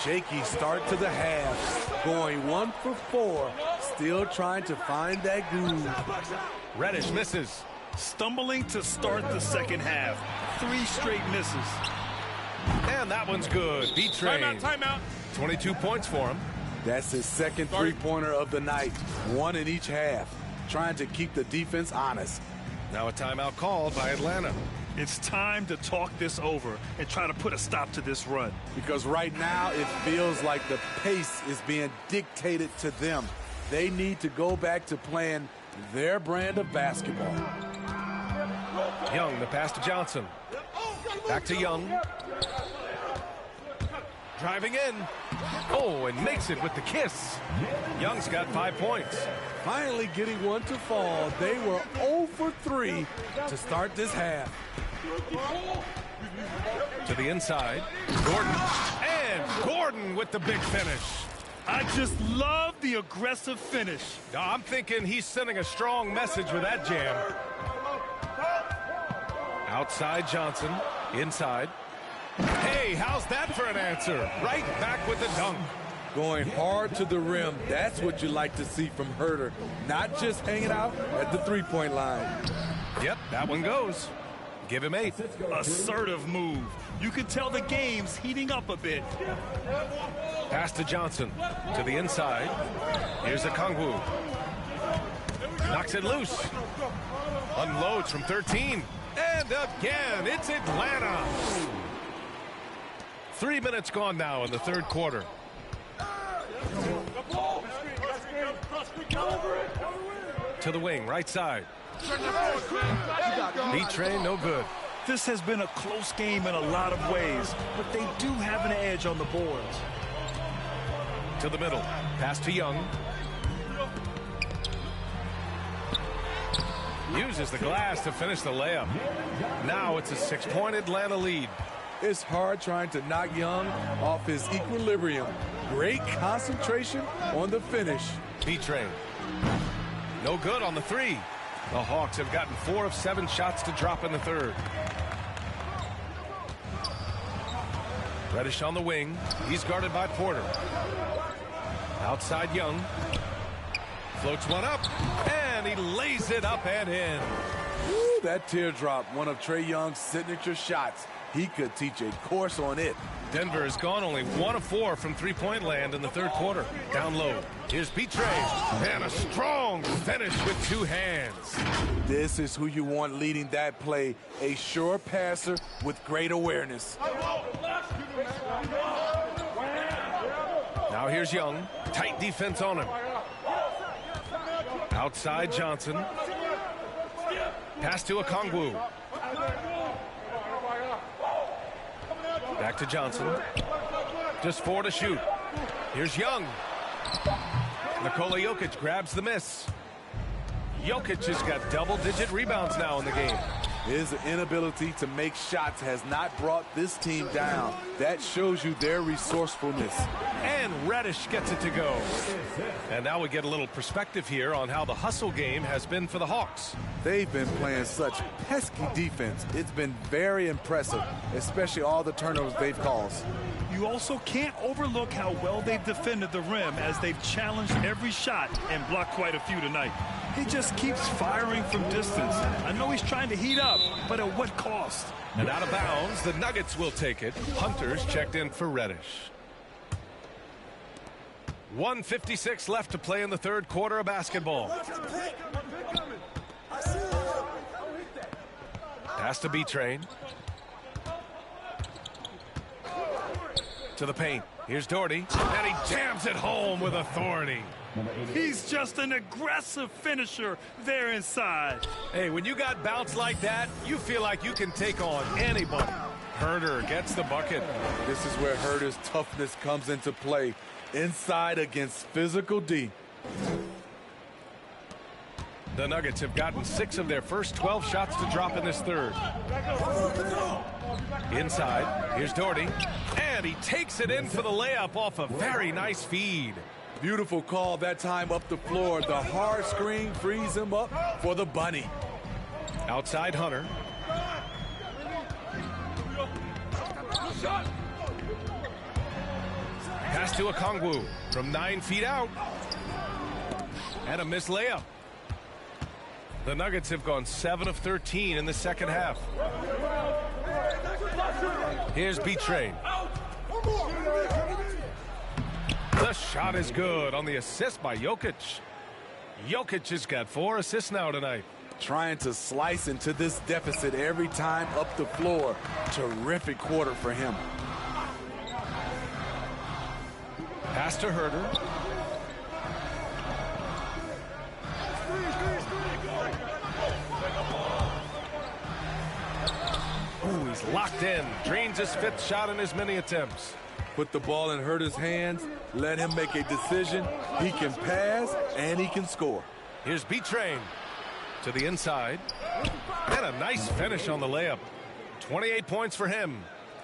Shaky start to the half. Going 1 for 4. Still trying to find that groove. Reddish misses. Stumbling to start the second half. 3 straight misses. And that one's good. B-Train. Timeout. 22 points for him. That's his second three-pointer of the night. 1 in each half. Trying to keep the defense honest. Now a timeout called by Atlanta. It's time to talk this over and try to put a stop to this run. Because right now it feels like the pace is being dictated to them. They need to go back to playing their brand of basketball. Young, the pass to Johnson. Back to Young. Driving in. Oh, and makes it with the kiss. Young's got 5 points. Finally getting one to fall. They were 0 for 3 to start this half. To the inside. Gordon. And Gordon with the big finish. I just love the aggressive finish. I'm thinking he's sending a strong message with that jam. Outside Johnson. Inside. Hey, how's that for an answer? Right back with the dunk. Going hard to the rim. That's what you like to see from Huerter. Not just hanging out at the three-point line. Yep, that one goes. Give him 8. Assertive move. You can tell the game's heating up a bit. Pass to Johnson. To the inside. Here's Okongwu. Knocks it loose. Unloads from 13. And again, it's Atlanta. 3 minutes gone now in the third quarter. To the wing, right side. B-Train, no good. This has been a close game in a lot of ways, but they do have an edge on the boards. To the middle. Pass to Young. Uses the glass to finish the layup. Now it's a 6-point Atlanta lead. It's hard trying to knock Young off his equilibrium. Great concentration on the finish. B-Train. No good on the 3. The Hawks have gotten 4 of 7 shots to drop in the third. Reddish on the wing. He's guarded by Porter. Outside Young. Floats one up. And he lays it up and in. Woo, that teardrop, one of Trae Young's signature shots. He could teach a course on it. Denver has gone only 1 of 4 from three-point land in the third quarter. Down low. Here's B-Train. And a strong finish with 2 hands. This is who you want leading that play. A sure passer with great awareness. Now here's Young. Tight defense on him. Outside Johnson. Pass to Okongwu. Back to Johnson. Just 4 to shoot. Here's Young. Nikola Jokic grabs the miss. Jokic has got double-digit rebounds now in the game. His inability to make shots has not brought this team down. That shows you their resourcefulness. And Reddish gets it to go. And now we get a little perspective here on how the hustle game has been for the Hawks. They've been playing such pesky defense. It's been very impressive, especially all the turnovers they've caused. You also can't overlook how well they've defended the rim as they've challenged every shot and blocked quite a few tonight. He just keeps firing from distance. I know he's trying to heat up, but at what cost? And out of bounds, the Nuggets will take it. Hunter's checked in for Reddish. 1:56 left to play in the third quarter of basketball. Pass to B-Train. To the paint. Here's Doherty. And he jams it home with authority. He's just an aggressive finisher there inside. Hey, when you got bounce like that, you feel like you can take on anybody. Huerter gets the bucket. This is where Huerter's toughness comes into play. Inside against physical D. The Nuggets have gotten 6 of their first 12 shots to drop in this third. Inside, here's Doherty. And he takes it in for the layup off a very nice feed. Beautiful call that time up the floor. The hard screen frees him up for the bunny. Outside Hunter. Pass to Okongwu from 9 feet out. And a missed layup. The Nuggets have gone 7 of 13 in the second half. Here's B-Train. The shot is good on the assist by Jokic. Jokic has got 4 assists now tonight. trying to slice into this deficit every time up the floor. Terrific quarter for him. Pass to Herder. Ooh, he's locked in. Drains his 5th shot in as many attempts. Put the ball in Herder's hands. Let him make a decision. He can pass and he can score. Here's B-Train to the inside. And a nice finish on the layup. 28 points for him.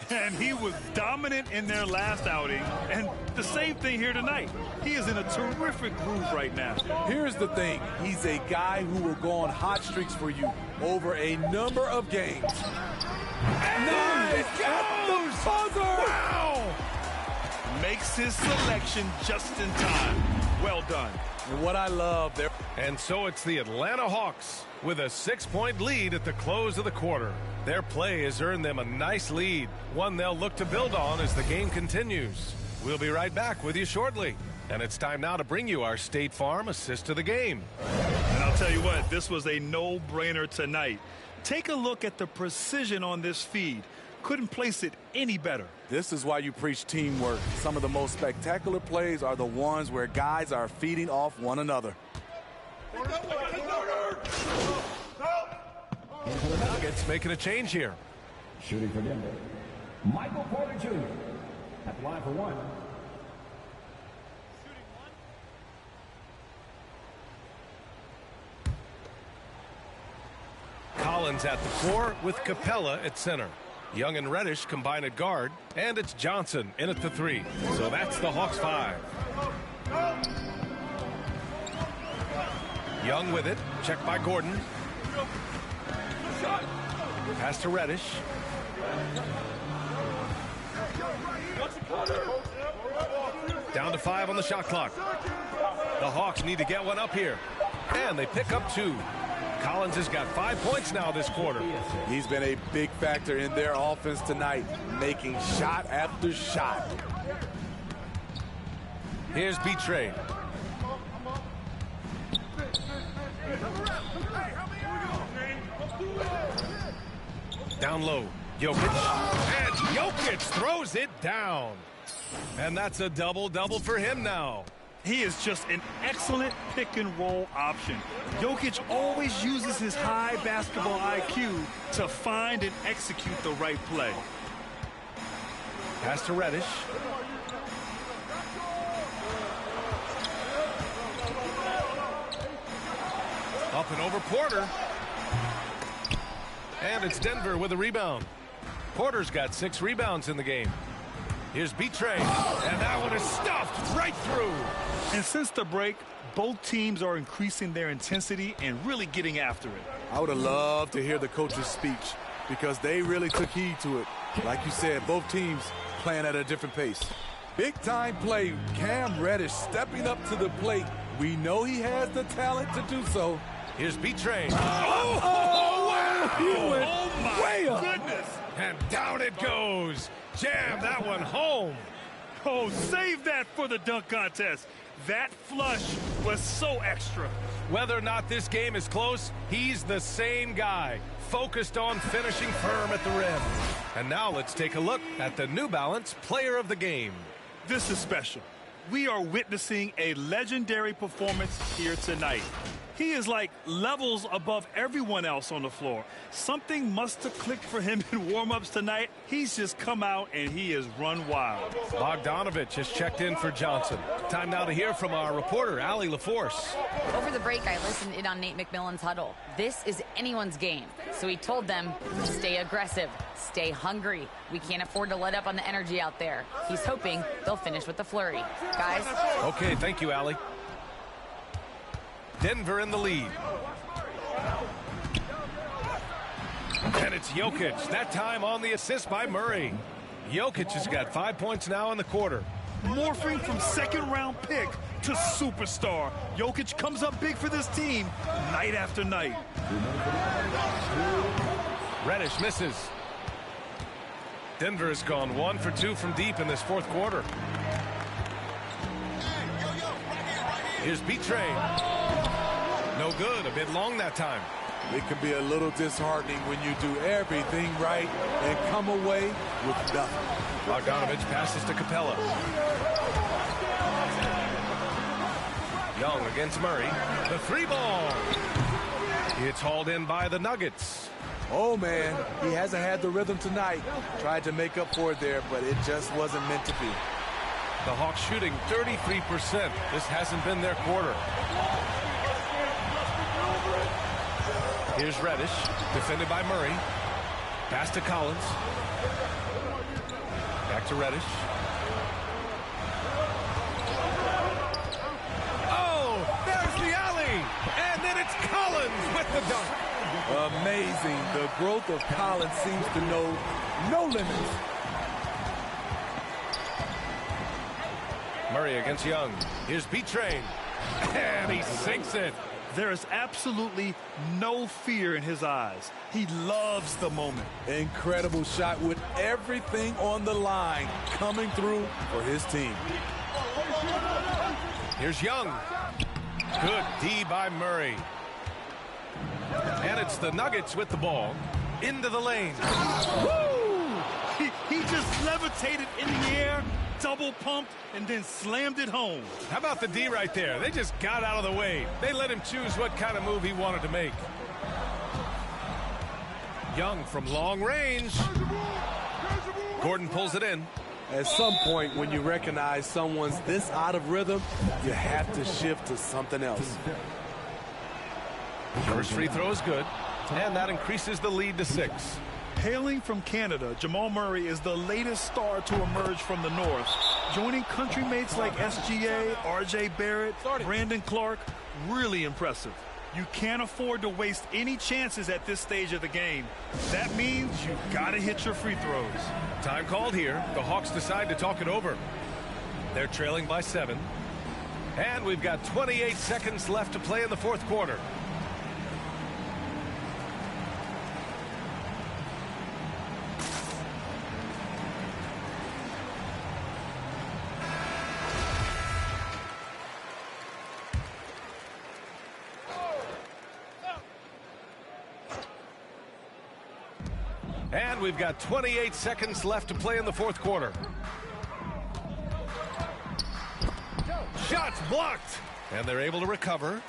And he was dominant in their last outing. And the same thing here tonight. He is in a terrific groove right now. Here's the thing. He's a guy who will go on hot streaks for you over a number of games. Nice! At the buzzer! Wow! Makes his selection just in time. Well done. And what I love there. And so it's the Atlanta Hawks with a 6-point lead at the close of the quarter. Their play has earned them a nice lead, one they'll look to build on as the game continues. We'll be right back with you shortly. And it's time now to bring you our State Farm assist to the game. And I'll tell you what, this was a no-brainer tonight. Take a look at the precision on this feed. Couldn't place it any better. This is why you preach teamwork. Some of the most spectacular plays are the ones where guys are feeding off one another. Nuggets making a change here. Shooting for Denver, Michael Porter Jr. at the line for one. Collins at the 4 with Capella at center. Young and Reddish combine at guard, and it's Johnson in at the 3. So that's the Hawks 5. Young with it, checked by Gordon. Pass to Reddish. Down to 5 on the shot clock. The Hawks need to get one up here, and they pick up 2. Collins has got 5 points now this quarter. He's been a big factor in their offense tonight, making shot after shot. Here's B-Train. Down low, Jokic. And Jokic throws it down. And that's a double-double for him now. He is just an excellent pick-and-roll option. Jokic always uses his high basketball IQ to find and execute the right play. Pass to Reddish. Up and over Porter. And it's Denver with a rebound. Porter's got 6 rebounds in the game. Here's B-Train, and that one is stuffed right through. And since the break, both teams are increasing their intensity and really getting after it. I would have loved to hear the coach's speech because they really took heed to it. Like you said, both teams playing at a different pace. Big-time play, Cam Reddish stepping up to the plate. We know he has the talent to do so. Here's B-Train. Wow! He went way up. Goodness. And down it goes. Jam that one home. Oh, save that for the dunk contest. That flush was so extra. Whether or not this game is close, he's the same guy, focused on finishing firm at the rim. And now let's take a look at the New Balance Player of the Game. This is special. We are witnessing a legendary performance here tonight. He is like levels above everyone else on the floor. Something must have clicked for him in warm-ups tonight. He's just come out and he has run wild. Bogdanovich has checked in for Johnson. Time now to hear from our reporter, Allie LaForce. Over the break, I listened in on Nate McMillan's huddle. This is anyone's game. So he told them, stay aggressive, stay hungry. We can't afford to let up on the energy out there. He's hoping they'll finish with the flurry. Guys? Okay, thank you, Allie. Denver in the lead. And it's Jokic, that time on the assist by Murray. Jokic has got 5 points now in the quarter. Morphing from second-round pick to superstar. Jokic comes up big for this team night after night. Reddish misses. Denver has gone 1 for 2 from deep in this fourth quarter. Here's B-Train. No good. A bit long that time. It can be a little disheartening when you do everything right and come away with nothing. Bogdanovich passes to Capella. Young against Murray. The 3-ball. It's hauled in by the Nuggets. Oh, man, he hasn't had the rhythm tonight. Tried to make up for it there, but it just wasn't meant to be. The Hawks shooting 33%. This hasn't been their quarter. Here's Reddish, defended by Murray. Pass to Collins. Back to Reddish. Oh, there's the alley! And then it's Collins with the dunk. Amazing. The growth of Collins seems to know no limits. Murray against Young. Here's B-Train. And he sinks it. There is absolutely no fear in his eyes. He loves the moment. Incredible shot with everything on the line coming through for his team. Here's Young. Good D by Murray. And it's the Nuggets with the ball. Into the lane. Woo! He just levitated in the air, double pumped, and then slammed it home. How about the D right there? They just got out of the way. They let him choose what kind of move he wanted to make. Young from long range. Gordon pulls it in. At some point, when you recognize someone's this out of rhythm, you have to shift to something else. First free throw is good, and that increases the lead to 6. Hailing from Canada, Jamal Murray is the latest star to emerge from the North, joining country mates like SGA, RJ Barrett, Brandon Clark. Really impressive. You can't afford to waste any chances at this stage of the game. That means you gotta hit your free throws. Time called here. The Hawks decide to talk it over. They're trailing by 7. And we've got 28 seconds left to play in the fourth quarter. And we've got 28 seconds left to play in the fourth quarter. Shots blocked. And they're able to recover.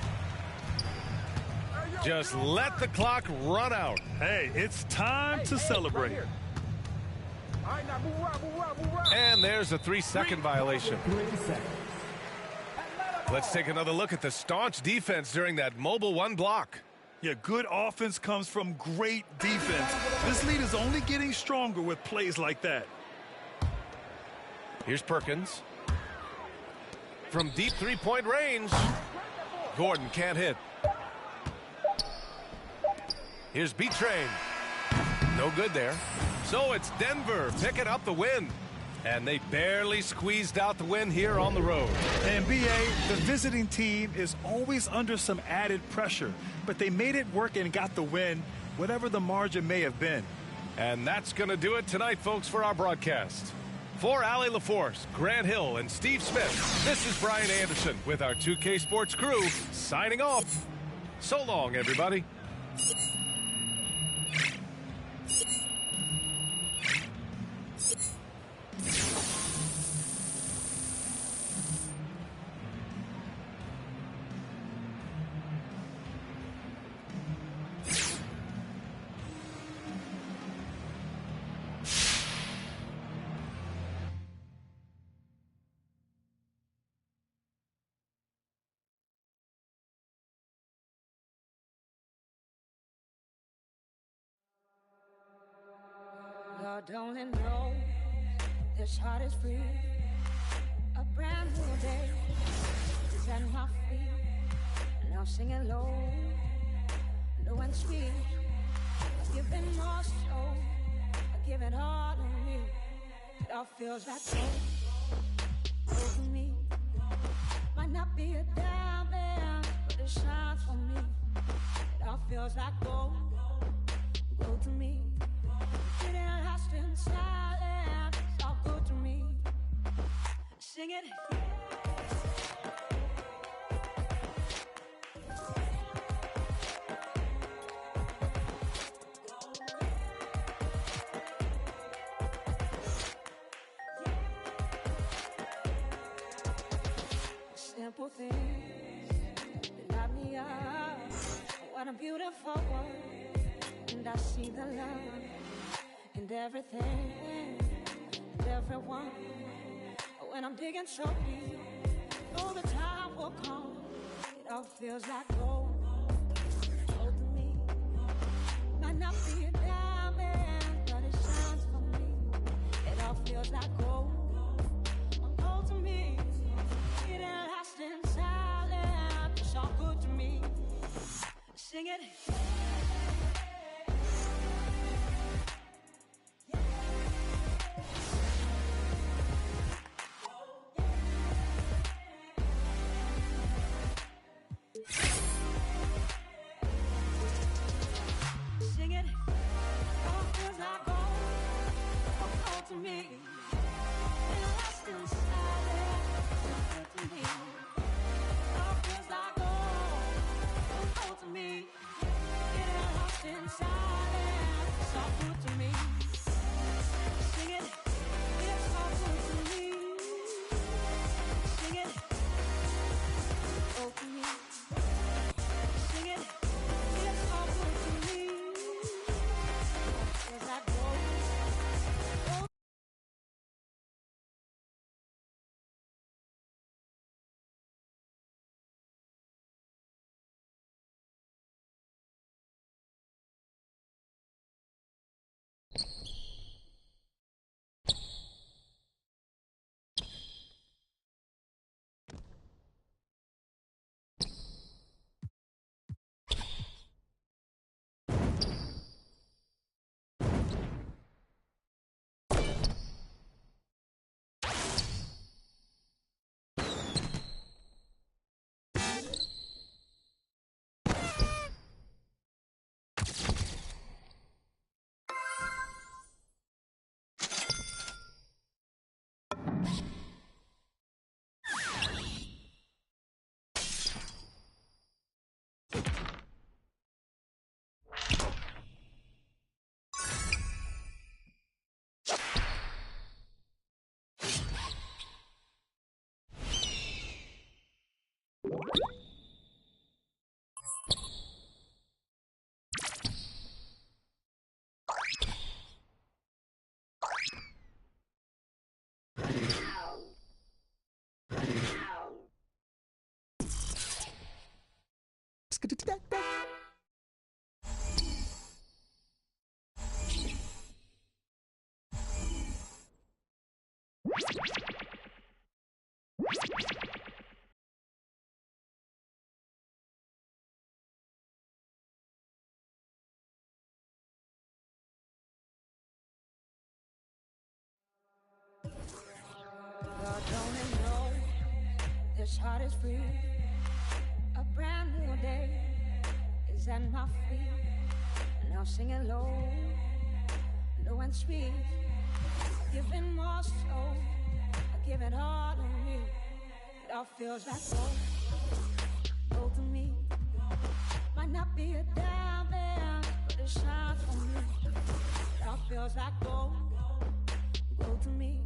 Just let the clock run out. Hey, it's time to celebrate. And there's a 3-second violation. Let's take another look at the staunch defense during that mobile 1 block. Yeah, good offense comes from great defense. This lead is only getting stronger with plays like that. Here's Perkins. From deep 3-point range. Gordon can't hit. Here's B-Train. No good there. So it's Denver picking up the win. And they barely squeezed out the win here on the road. And B.A., the visiting team is always under some added pressure, but they made it work and got the win, whatever the margin may have been. And that's going to do it tonight, folks, for our broadcast. For Allie LaForce, Grant Hill, and Steve Smith, this is Brian Anderson with our 2K Sports crew signing off. So long, everybody. Lord only knows this heart is free. A brand new day is at my feet. Now singing low, low and sweet. Giving more soul, giving all of me. It all feels like gold for me. Might not be a diamond, but it shines for me. It all feels like gold to me. Getting lost in silence, it's all good to me. Sing it. simple things that light me up. What a beautiful world. And I see the love in everything and everyone. When I'm digging so deep, oh, the time will come. It all feels like gold. Gold to me. Might not be a diamond, but it shines for me. It all feels like gold. Gold to me. It ain't lasting silent. It's all good to me. Sing it. Sing it. All feels like gold. Gold to me. It lasting silent. It's good to me. All feels like gold. Gold to me. It lasting silent. It's all good to me. Sing it. It's all good to me. Sing it. Gold to me. Sing it. It's all good to me. Feels like gold. God only knows this heart is free. A brand new day is at my feet. Now singing low, low and sweet. Giving more soul, I give it all to me. It all feels like gold, gold to me. Might not be a diamond, but it shines for me. It all feels like gold, gold to me.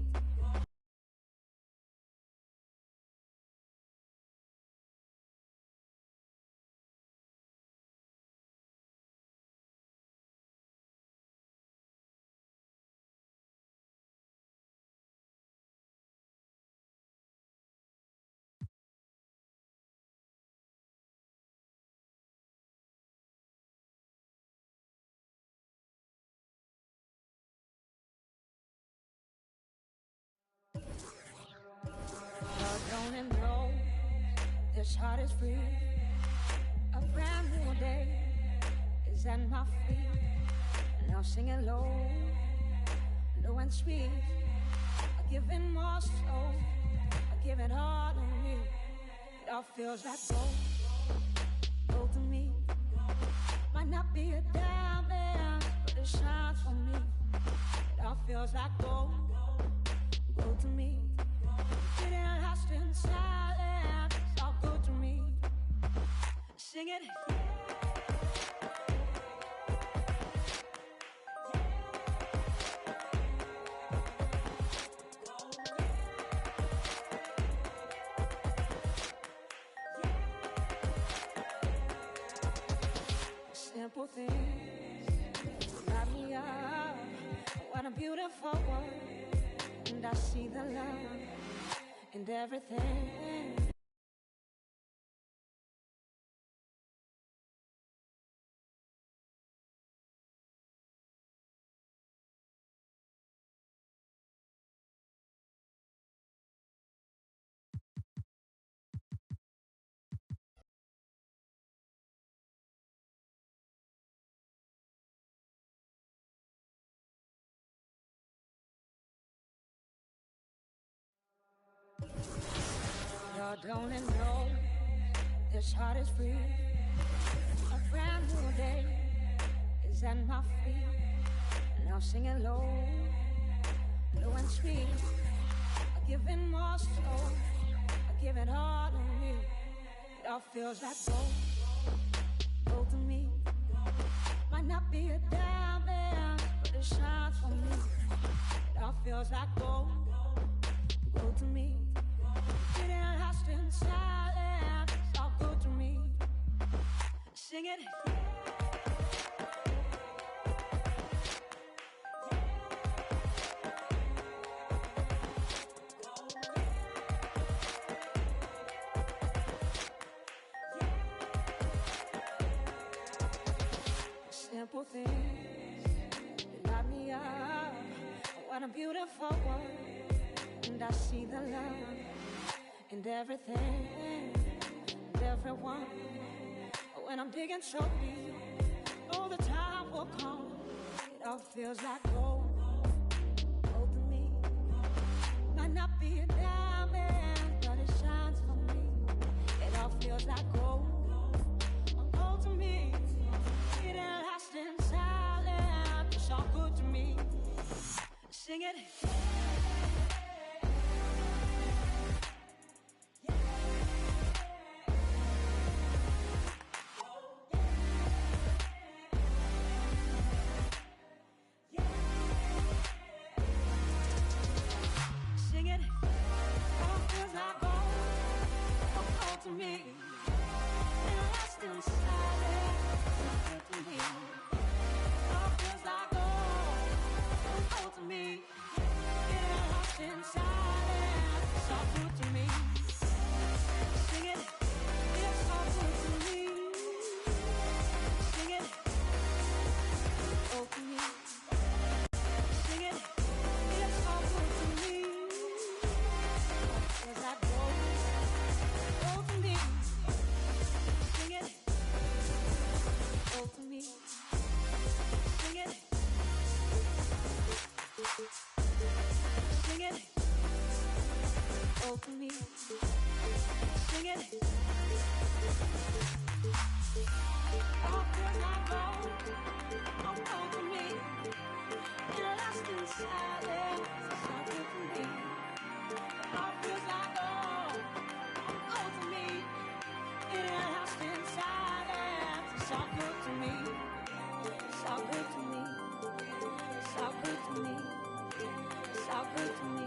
Don't it know this heart is free? A brand new day is at my feet. Now singing low, low and sweet. I give it more soul, I give it all to me. It all feels like gold, gold to me. Might not be a diamond, but it shines for me. It all feels like gold, gold to me. It ain't lasting silent. It's all good to me. Sing it. Simple things light me up. What a beautiful world. And I see the love in everything. Don't it know this heart is free? A brand new day is at my feet. Now singing low, low and sweet. I give it more soul, I give it all to me. It all feels like gold to me. Might not be a diamond, but it shines for me. It all feels like gold to me. Getting lost in silence, it's all good to me. Sing it. Simple things light me up. What a beautiful world. And I see the love and everything, and everyone. When I'm digging so deep, all the time will come. It all feels like gold to me. Might not be a diamond, but it shines for me. It all feels like gold to me. It ain't lost in silence. It's all good to me. Sing it. To me, and lost in silence, to me, all feels like gold to me, and lost in silence, it's all good to me. Sing it, it's all good to me. Sing it, oh to me. Sing it, it's all good to me. Feels like gold. Sing it, oh to me. Sing it, all feels like gold, oh to me. You're lost in silence, it's all good to me. All feels like gold, oh to me. You're lost in silence, it's all good to me. It's all good to me. It's all good to me. It's all good to me.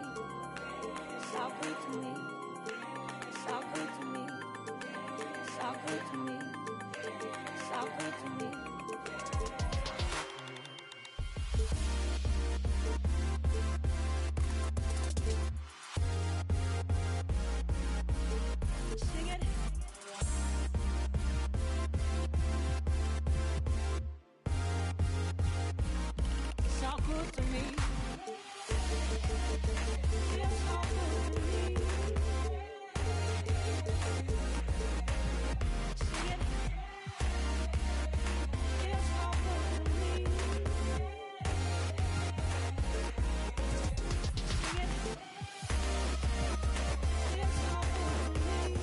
It's all good to me. It's all good to me. It's all good to me. It's all good to me. Sing it. It's all good to me. It's all good to me. Sing it. It's all good to me. Sing it. It's all good to me.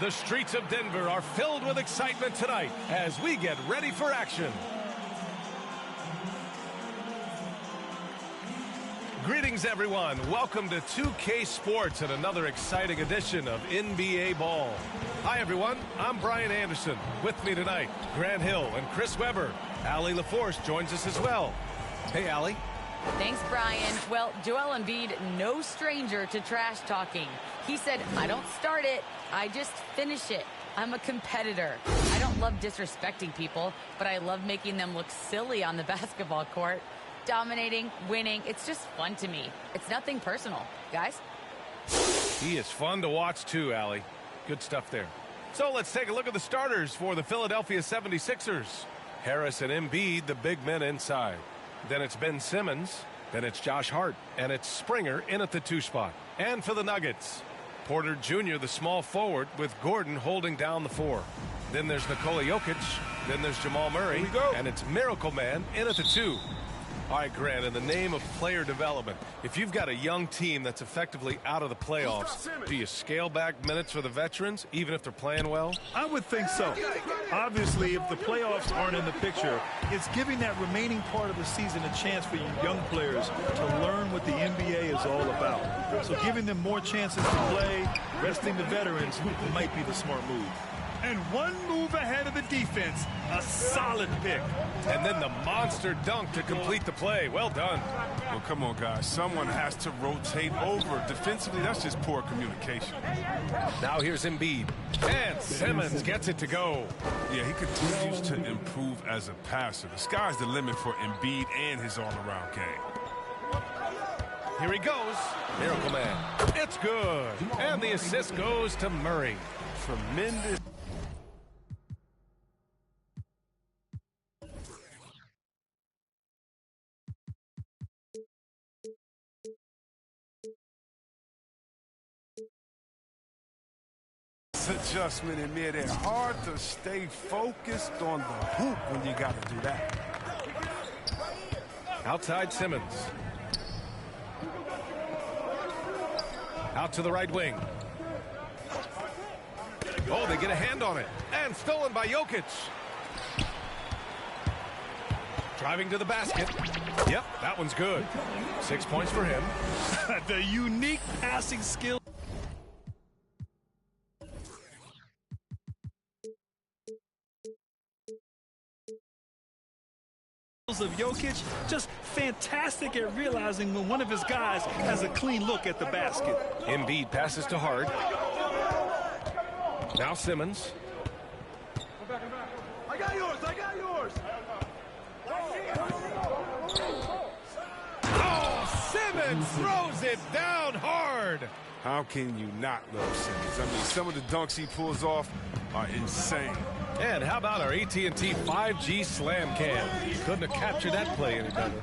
The streets of Denver are filled with excitement tonight as we get ready for action. Greetings, everyone. Welcome to 2K Sports and another exciting edition of NBA Ball. Hi, everyone. I'm Brian Anderson. With me tonight, Grant Hill and Chris Webber. Allie LaForce joins us as well. Hey, Allie. Thanks, Brian. Well, Joel Embiid, no stranger to trash talking. He said, I don't start it, I just finish it. I'm a competitor. I don't love disrespecting people, but I love making them look silly on the basketball court. Dominating, winning, it's just fun to me. It's nothing personal. Guys? He is fun to watch too, Allie. Good stuff there. So let's take a look at the starters for the Philadelphia 76ers. Harris and Embiid, the big men inside. Then it's Ben Simmons. Then it's Josh Hart. And it's Springer in at the 2 spot. And for the Nuggets, Porter Jr., the small forward, with Gordon holding down the 4. Then there's Nikola Jokic. Then there's Jamal Murray. And it's Miracle Man in at the 2. All right, Grant, in the name of player development, if you've got a young team that's effectively out of the playoffs, do you scale back minutes for the veterans, even if they're playing well? I would think so. Obviously, if the playoffs aren't in the picture, it's giving that remaining part of the season a chance for you young players to learn what the NBA is all about. So giving them more chances to play, resting the veterans, might be the smart move. And one move ahead of the defense, a solid pick. And then the monster dunk to complete the play. Well done. Well, come on, guys. Someone has to rotate over. Defensively, that's just poor communication. Now here's Embiid. And Simmons gets it to go. Yeah, he continues to improve as a passer. The sky's the limit for Embiid and his all-around game. Here he goes. Miracle Man. It's good. And the assist goes to Murray. Tremendous. Adjustment in there. They're hard to stay focused on the hoop when you got to do that. Outside Simmons. Out to the right wing. Oh, they get a hand on it. And stolen by Jokic. Driving to the basket. Yep, that one's good. 6 points for him. The unique passing skill of Jokic, just fantastic at realizing when one of his guys has a clean look at the basket. Embiid passes to Hart. Now Simmons. I got yours, I got yours. Oh, Simmons throws it down hard. How can you not love Simmons? I mean, some of the dunks he pulls off are insane. And how about our AT&T 5G Slam Cam? Couldn't have captured that play any better.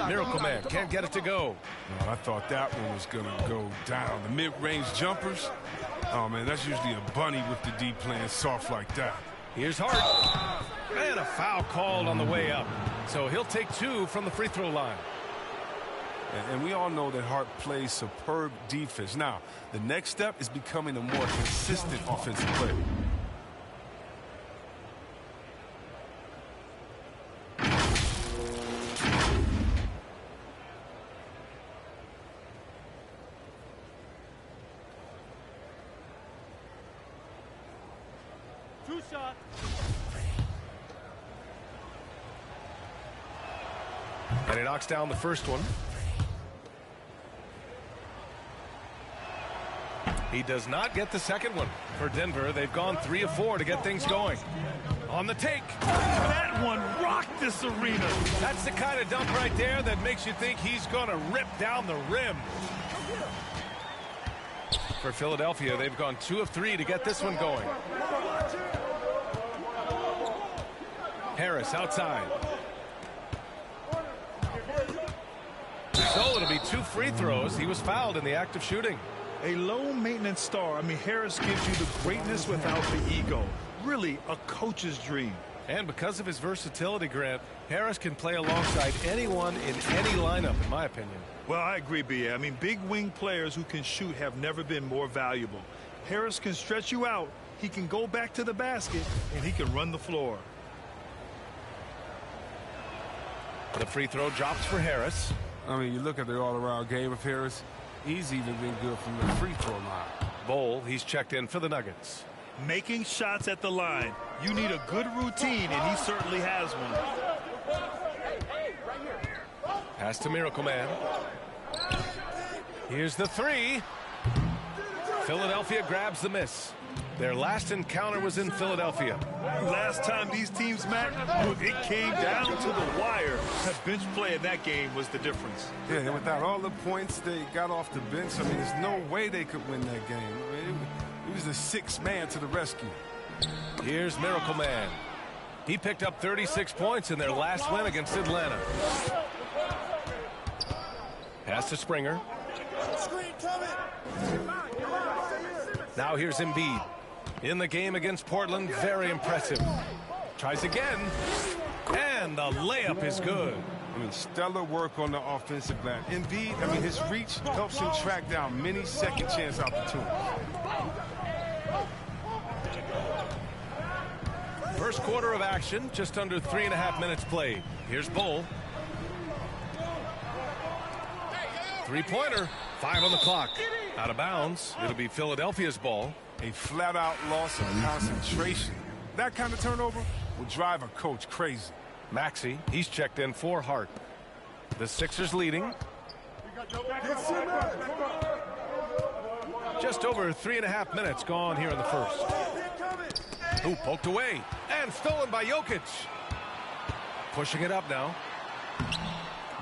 Miracle Man can't get it to go. Oh, I thought that one was going to go down. The mid-range jumpers, oh, man, that's usually a bunny with the D playing soft like that. Here's Hart. And a foul called on the way up. So he'll take 2 from the free throw line. And we all know that Hart plays superb defense. Now, the next step is becoming a more consistent offensive player. Two shot. And he knocks down the first one. He does not get the second one. For Denver, they've gone 3 of 4 to get things going. On the take. That one rocked this arena. That's the kind of dunk right there that makes you think he's going to rip down the rim. For Philadelphia, they've gone 2 of 3 to get this one going. Harris outside. So it'll be 2 free throws. He was fouled in the act of shooting. A low-maintenance star. I mean, Harris gives you the greatness without the ego. Really a coach's dream. And because of his versatility, Grant, Harris can play alongside anyone in any lineup, in my opinion. Well, I agree, B.A. I mean, big wing players who can shoot have never been more valuable. Harris can stretch you out. He can go back to the basket, and he can run the floor. The free throw drops for Harris. I mean, you look at the all-around game of Harris. He's even been good from the free throw line. Bol, he's checked in for the Nuggets. Making shots at the line. You need a good routine, and he certainly has one. Pass to Miracle Man. Here's the three. Philadelphia grabs the miss. Their last encounter was in Philadelphia. Last time these teams met, it came down to the wire. That bench play in that game was the difference. Yeah, and without all the points they got off the bench, I mean, there's no way they could win that game. I mean, it was the sixth man to the rescue. Here's Miracle Man. He picked up 36 points in their last win against Atlanta. Pass to Springer. Now here's Embiid. In the game against Portland, very impressive. Tries again, and the layup is good. I mean, stellar work on the offensive glass. Embiid, I mean, his reach helps him track down many second chance opportunities. First quarter of action, just under 3.5 minutes played. Here's Bol. Three-pointer, 5 on the clock. Out of bounds. It'll be Philadelphia's ball. A flat-out loss of concentration. That kind of turnover will drive a coach crazy. Maxey, he's checked in for Hart. The Sixers leading. Just over 3.5 minutes gone here in the first. Ooh, poked away and stolen by Jokic. Pushing it up now.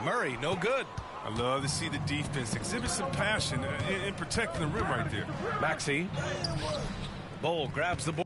Murray, no good. I love to see the defense exhibit some passion in protecting the rim right there. Maxey. Bol grabs the ball.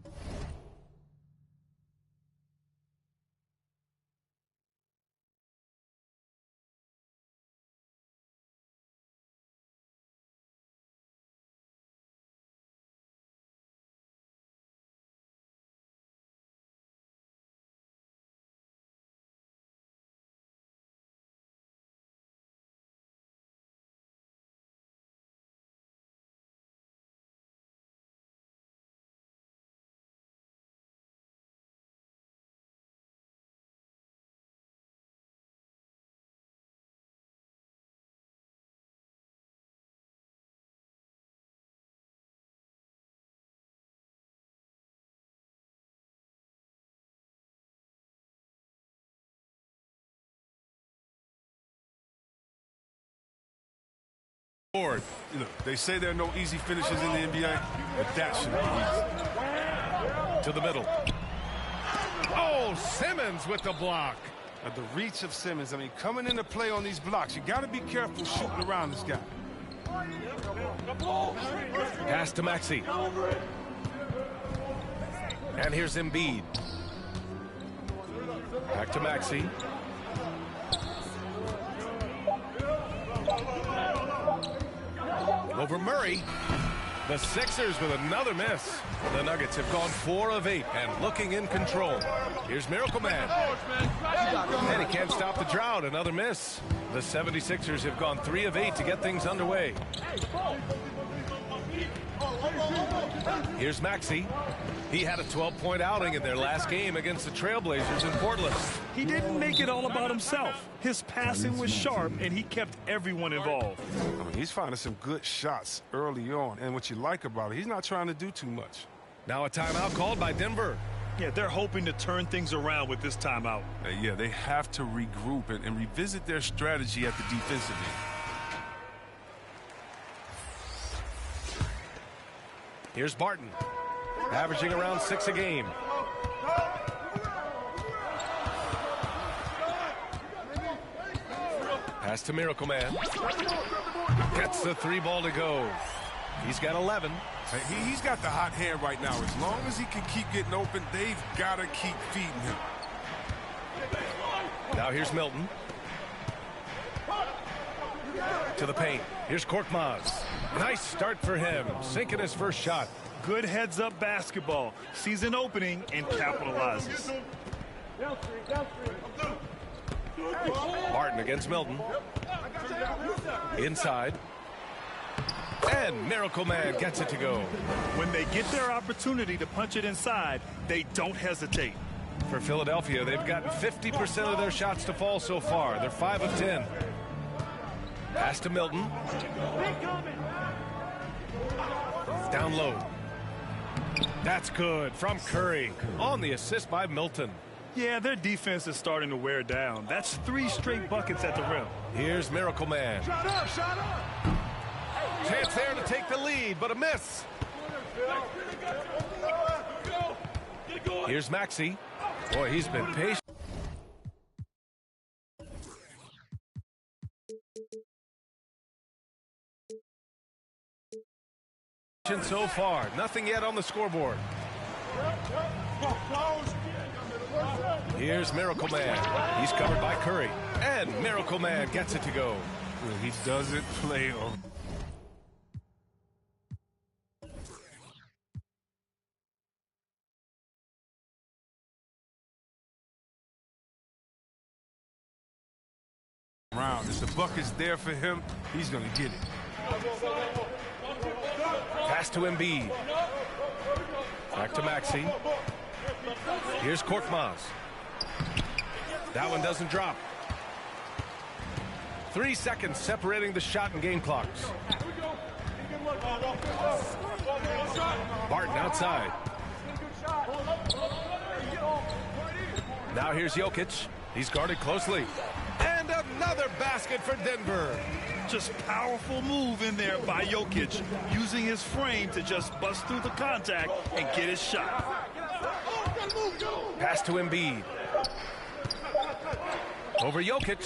Look, they say there are no easy finishes in the NBA, but that should be easy. To the middle. Oh, Simmons with the block. At the reach of Simmons, I mean, coming into play on these blocks, you got to be careful shooting around this guy. Pass to Maxey. And here's Embiid. Back to Maxey. Over Murray. The Sixers with another miss. The Nuggets have gone 4 of 8 and looking in control. Here's Miracle Man. And he can't stop the drought. Another miss. The 76ers have gone 3 of 8 to get things underway. Here's Maxey. He had a 12-point outing in their last game against the Trailblazers in Portland. He didn't make it all about himself. His passing was sharp, and he kept everyone involved. I mean, he's finding some good shots early on, and what you like about it, he's not trying to do too much. Now a timeout called by Denver. Yeah, they're hoping to turn things around with this timeout. Yeah, they have to regroup and revisit their strategy at the defensive end. Here's Barton, averaging around 6 a game. Pass to Miracle Man. Gets the 3 ball to go. He's got 11. He's got the hot hand right now. As long as he can keep getting open, they've got to keep feeding him. Now here's Milton. To the paint. Here's Korkmaz. Nice start for him. Sinking his first shot. Good heads-up basketball. Sees an opening and capitalizes. Martin against Milton. Inside. And Miracle Man gets it to go. When they get their opportunity to punch it inside, they don't hesitate. For Philadelphia, they've gotten 50% of their shots to fall so far. They're 5 of 10. Pass to Milton. Down low. That's good from Curry on the assist by Milton. Yeah, their defense is starting to wear down. That's 3 straight buckets at the rim. Here's Miracle Man. Shut up, shut up. Chance there to take the lead, but a miss. Here's Maxey. Boy, he's been patient. So far, nothing yet on the scoreboard. Here's Miracle Man. He's covered by Curry. And Miracle Man gets it to go. Well, he doesn't play on. Round. If the bucket's there for him, he's going to get it. Pass to Embiid. Back to Maxey. Here's Korkmaz. That one doesn't drop. 3 seconds separating the shot and game clocks. Barton outside. Now here's Jokic. He's guarded closely. And another basket for Denver. Just powerful move in there by Jokic, using his frame to just bust through the contact and get his shot. Pass to Embiid. Over Jokic.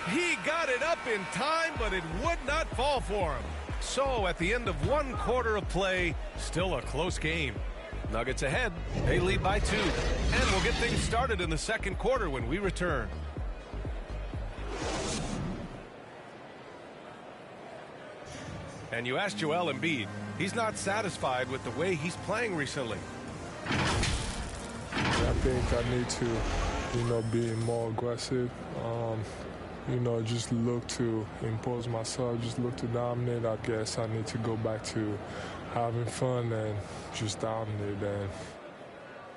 He got it up in time, but it would not fall for him. So at the end of 1 quarter of play, still a close game. Nuggets ahead. They lead by 2. And we'll get things started in the second quarter when we return. And you asked Joel Embiid. He's not satisfied with the way he's playing recently. I think I need to, be more aggressive. Just look to impose myself, just look to dominate. I guess I need to go back to having fun and just dominate. And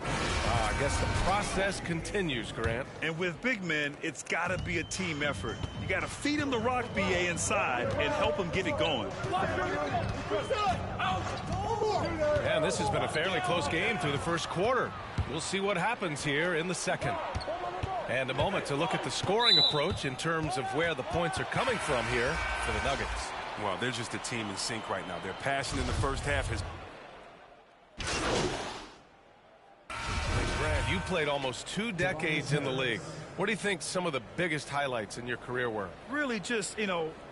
I guess the process continues, Grant. And with big men, it's got to be a team effort. You got to feed him the rock, BA, inside and help him get it going. And this has been a fairly close game through the first quarter. We'll see what happens here in the second. And a moment to look at the scoring approach in terms of where the points are coming from here for the Nuggets. Well, they're just a team in sync right now. Their passion in the first half has... Grant, you played almost 2 decades in the league. What do you think some of the biggest highlights in your career were? Really just,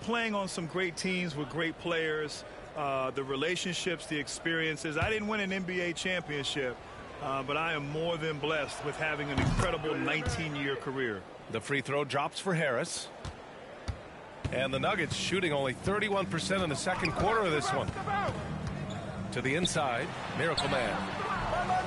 playing on some great teams with great players, the relationships, the experiences. I didn't win an NBA championship, but I am more than blessed with having an incredible 19-year career. The free throw drops for Harris. And the Nuggets shooting only 31% in the second quarter of this one. To the inside, Miracle Man.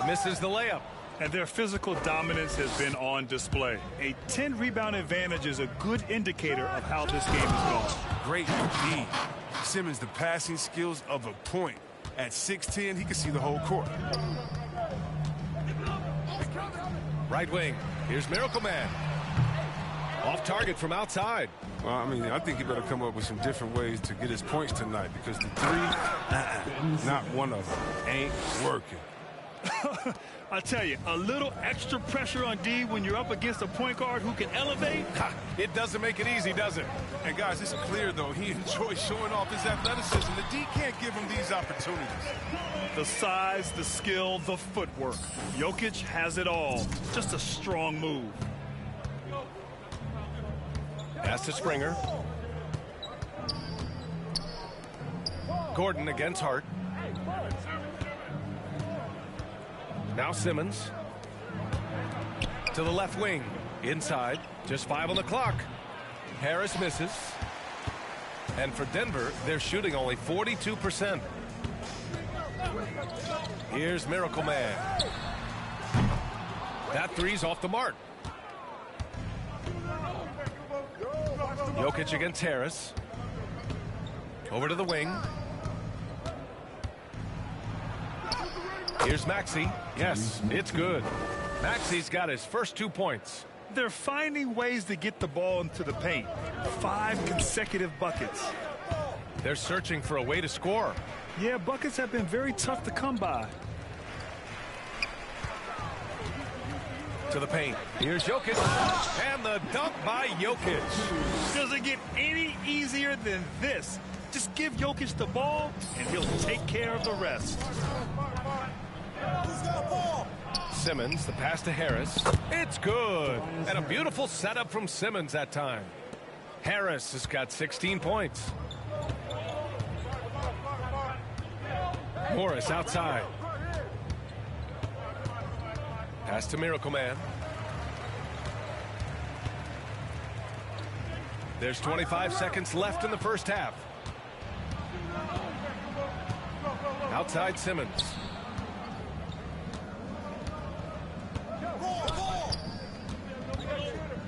Misses the layup. And their physical dominance has been on display. A 10-rebound advantage is a good indicator of how this game is going. Great D. Simmons, the passing skills of a point. At 6'10", he can see the whole court. Right wing. Here's Miracle Man. Off target from outside. Well, I think he better come up with some different ways to get his points tonight, because the 3, not one of them, ain't working. I tell you, a little extra pressure on D when you're up against a point guard who can elevate. It doesn't make it easy, does it? And guys, it's clear, though, he enjoys showing off his athleticism. The D can't give him these opportunities. The size, the skill, the footwork. Jokic has it all. Just a strong move. Pass to Springer. Gordon against Hart. Now Simmons. To the left wing. Inside. Just 5 on the clock. Harris misses. And for Denver, they're shooting only 42%. Here's Miracle Man. That three's off the mark. Jokic against Harris. Over to the wing. Here's Maxey. Yes, it's good. Maxey's got his first 2 points. They're finding ways to get the ball into the paint. 5 consecutive buckets. They're searching for a way to score. Yeah, buckets have been very tough to come by. To the paint. Here's Jokic. And the dunk by Jokic. Does it get any easier than this? Just give Jokic the ball, and he'll take care of the rest. Simmons, the pass to Harris. It's good. And a beautiful setup from Simmons that time. Harris has got 16 points. Morris outside. Pass to Miracle Man. There's 25 seconds left in the first half. Outside Simmons.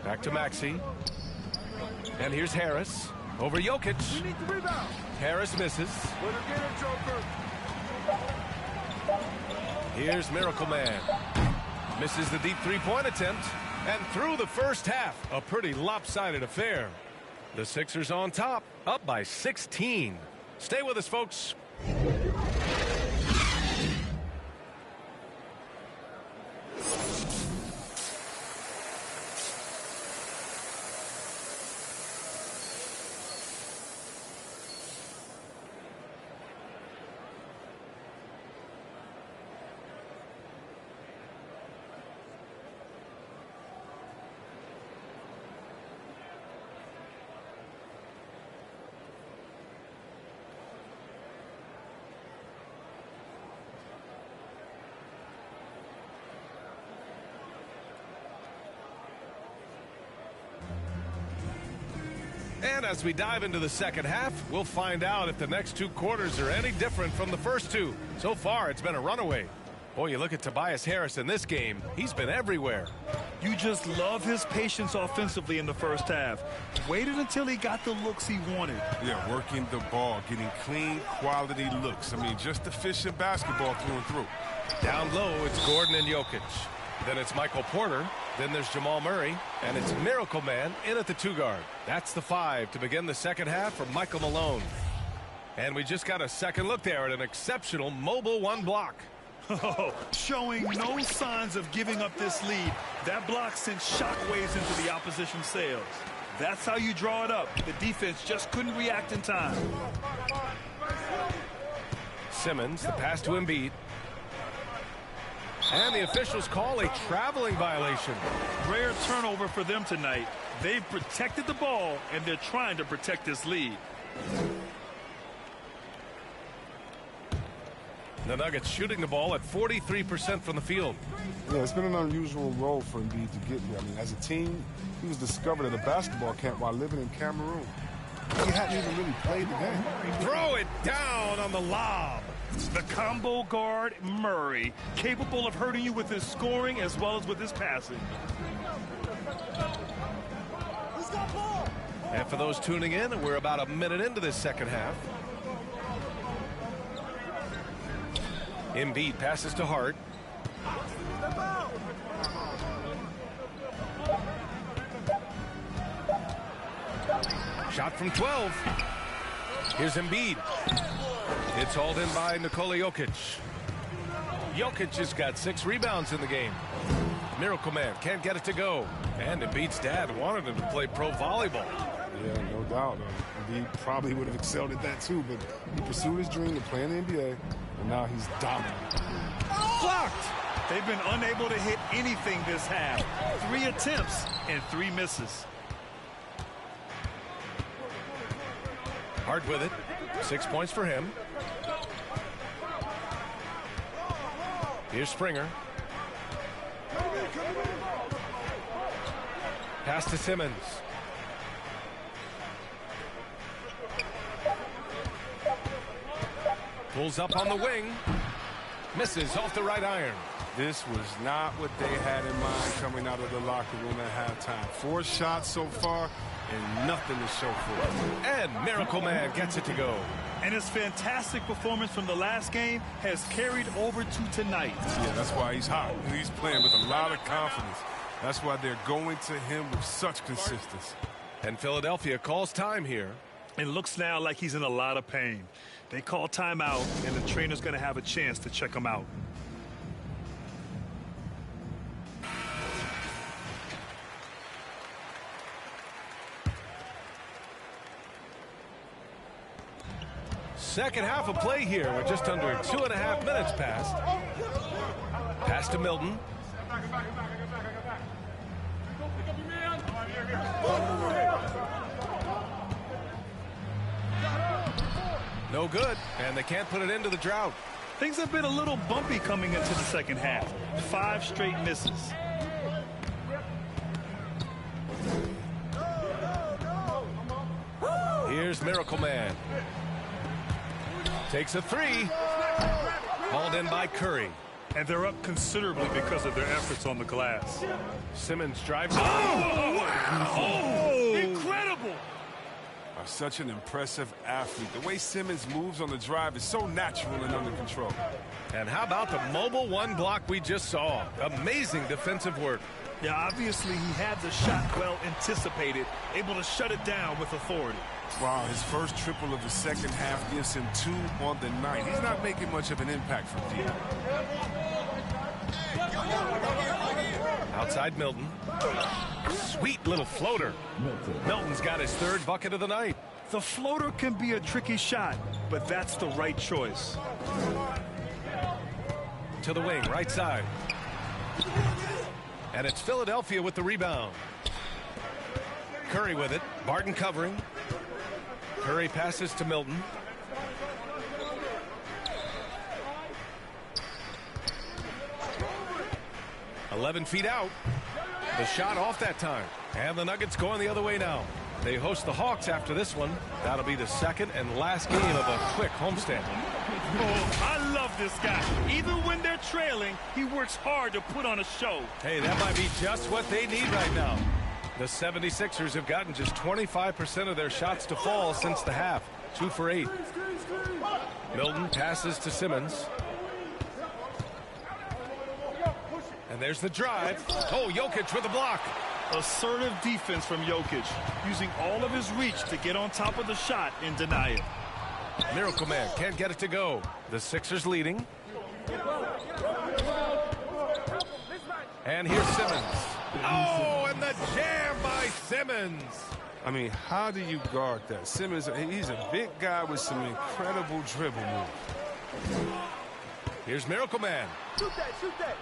Back to Maxey. And here's Harris. Over Jokic. Harris misses. Here's Miracle Man. Misses the deep three-point attempt. And through the first half, a pretty lopsided affair. The Sixers on top, up by 16. Stay with us, folks. And as we dive into the second half, we'll find out if the next 2 quarters are any different from the first 2. So far, it's been a runaway. Boy, you look at Tobias Harris in this game, he's been everywhere. You just love his patience offensively in the first half. Waited until he got the looks he wanted. Yeah, working the ball, getting clean, quality looks. I mean, just efficient basketball through and through. Down low, it's Gordon and Jokic. Then it's Michael Porter. Then there's Jamal Murray. And it's Miracle Man in at the 2 guard. That's the 5 to begin the second half for Michael Malone. And we just got a second look there at an exceptional mobile 1 block. Oh, showing no signs of giving up this lead. That block sent shockwaves into the opposition sails. That's how you draw it up. The defense just couldn't react in time. Simmons, the pass to Embiid. And the officials call a traveling violation. Rare turnover for them tonight. They've protected the ball, and they're trying to protect this lead. The Nuggets shooting the ball at 43% from the field. Yeah, it's been an unusual role for Embiid to get here. I mean, as a team, he was discovered at a basketball camp while living in Cameroon. He hadn't even really played the game. Throw it down on the lob. The combo guard, Murray, capable of hurting you with his scoring as well as with his passing. And for those tuning in, we're about a minute into this second half. Embiid passes to Hart. Shot from 12. Here's Embiid. It's hauled in by Nikola Jokic. Jokic has got 6 rebounds in the game. Miracle Man can't get it to go. And Embiid's dad wanted him to play pro volleyball. Yeah, no doubt. Embiid probably would have excelled at that too, but he pursued his dream to play in the NBA, and now he's dominant. Blocked! They've been unable to hit anything this half. 3 attempts and 3 misses. Hart with it. 6 points for him. Here's Springer. Pass to Simmons. Pulls up on the wing. Misses off the right iron. This was not what they had in mind coming out of the locker room at halftime. 4 shots so far and nothing to show for it. And Miracle Man gets it to go. And his fantastic performance from the last game has carried over to tonight. Yeah, that's why he's hot. He's playing with a lot of confidence. That's why they're going to him with such consistency. And Philadelphia calls time here. It looks now like he's in a lot of pain. They call timeout, and the trainer's going to have a chance to check him out. Second half of play here with just under 2.5 minutes passed. Pass to Milton. No good, and they can't put it into the drought. Things have been a little bumpy coming into the second half. 5 straight misses. Here's Miracle Man. Takes a 3. Hauled in by Curry. And they're up considerably because of their efforts on the glass. Simmons drives. Oh, incredible! Such an impressive athlete. The way Simmons moves on the drive is so natural and under control. And how about the mobile 1 block we just saw? Amazing defensive work. Yeah, obviously he had the shot well anticipated, able to shut it down with authority. Wow, his first triple of the second half gives him 2 on the night. He's not making much of an impact from deep. Outside Milton. Sweet little floater. Milton's got his 3rd bucket of the night. The floater can be a tricky shot, but that's the right choice. To the wing, right side. And it's Philadelphia with the rebound. Curry with it. Barton covering. Curry passes to Milton. "11 feet out. The shot off that time. And the Nuggets going the other way now. They host the Hawks after this one. That'll be the second and last game of a quick homestand. Oh, I love this guy. Even when they're trailing, he works hard to put on a show. Hey, that might be just what they need right now. The 76ers have gotten just 25% of their shots to fall since the half. 2 for 8. Milton passes to Simmons. And there's the drive. Oh, Jokic with a block. Assertive defense from Jokic, using all of his reach to get on top of the shot and deny it. Miracle Man can't get it to go. The Sixers leading. And here's Simmons. Oh, and the jam by Simmons. I mean, how do you guard that? Simmons, he's a big guy with some incredible dribble moves. Here's Miracle Man. Shoot that, shoot that.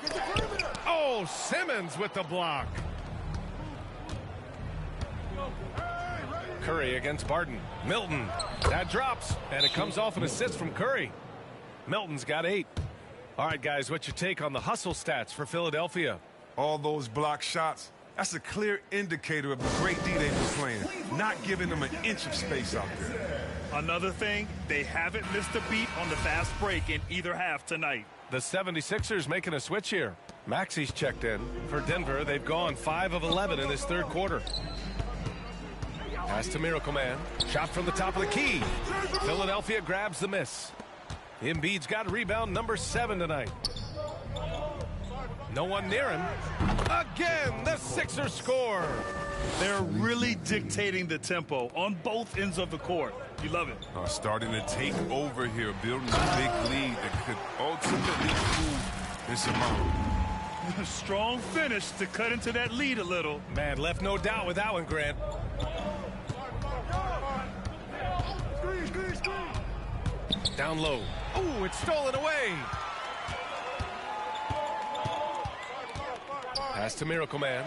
Get the perimeter. Oh, Simmons with the block. Curry against Barton. Milton. That drops, and it comes off an assist from Curry. Milton's got 8. All right, guys, what's your take on the hustle stats for Philadelphia? All those block shots, that's a clear indicator of the great D they've been playing, not giving them an inch of space out there. Another thing, they haven't missed a beat on the fast break in either half tonight. The 76ers making a switch here. Maxi's checked in. For Denver, they've gone 5 of 11 in this 3rd quarter. Pass to Miracle Man. Shot from the top of the key. Philadelphia grabs the miss. Embiid's got rebound number 7 tonight. No one near him. Again, the Sixers score. They're really dictating the tempo on both ends of the court. You love it. Starting to take over here, building a big lead that could ultimately prove this amount. Strong finish to cut into that lead a little. Man, left no doubt with that one, Grant. Down low. Oh, it's stolen away. Pass to Miracle Man.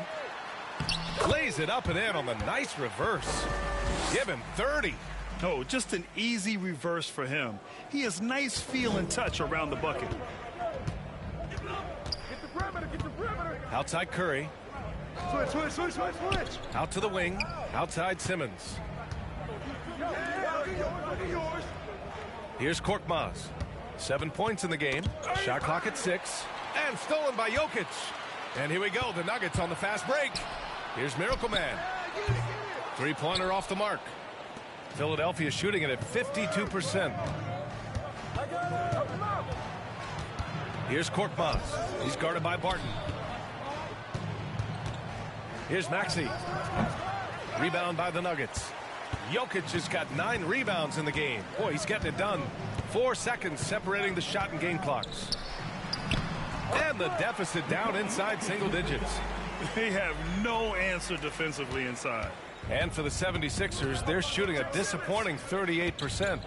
Lays it up and in on the nice reverse. Give him 30. Oh, just an easy reverse for him. He has nice feel and touch around the bucket. Get the perimeter, get the perimeter. Outside Curry. Switch. Out to the wing. Outside Simmons. Here's Korkmaz. 7 points in the game. Shot clock at 6. And stolen by Jokic. And here we go. The Nuggets on the fast break. Here's Miracle Man. Three-pointer off the mark. Philadelphia shooting it at 52%. Here's Korkmaz. He's guarded by Barton. Here's Maxey. Rebound by the Nuggets. Jokic has got 9 rebounds in the game. Boy, he's getting it done. 4 seconds separating the shot and game clocks. And the deficit down inside single digits. They have no answer defensively inside. And for the 76ers, they're shooting a disappointing 38%.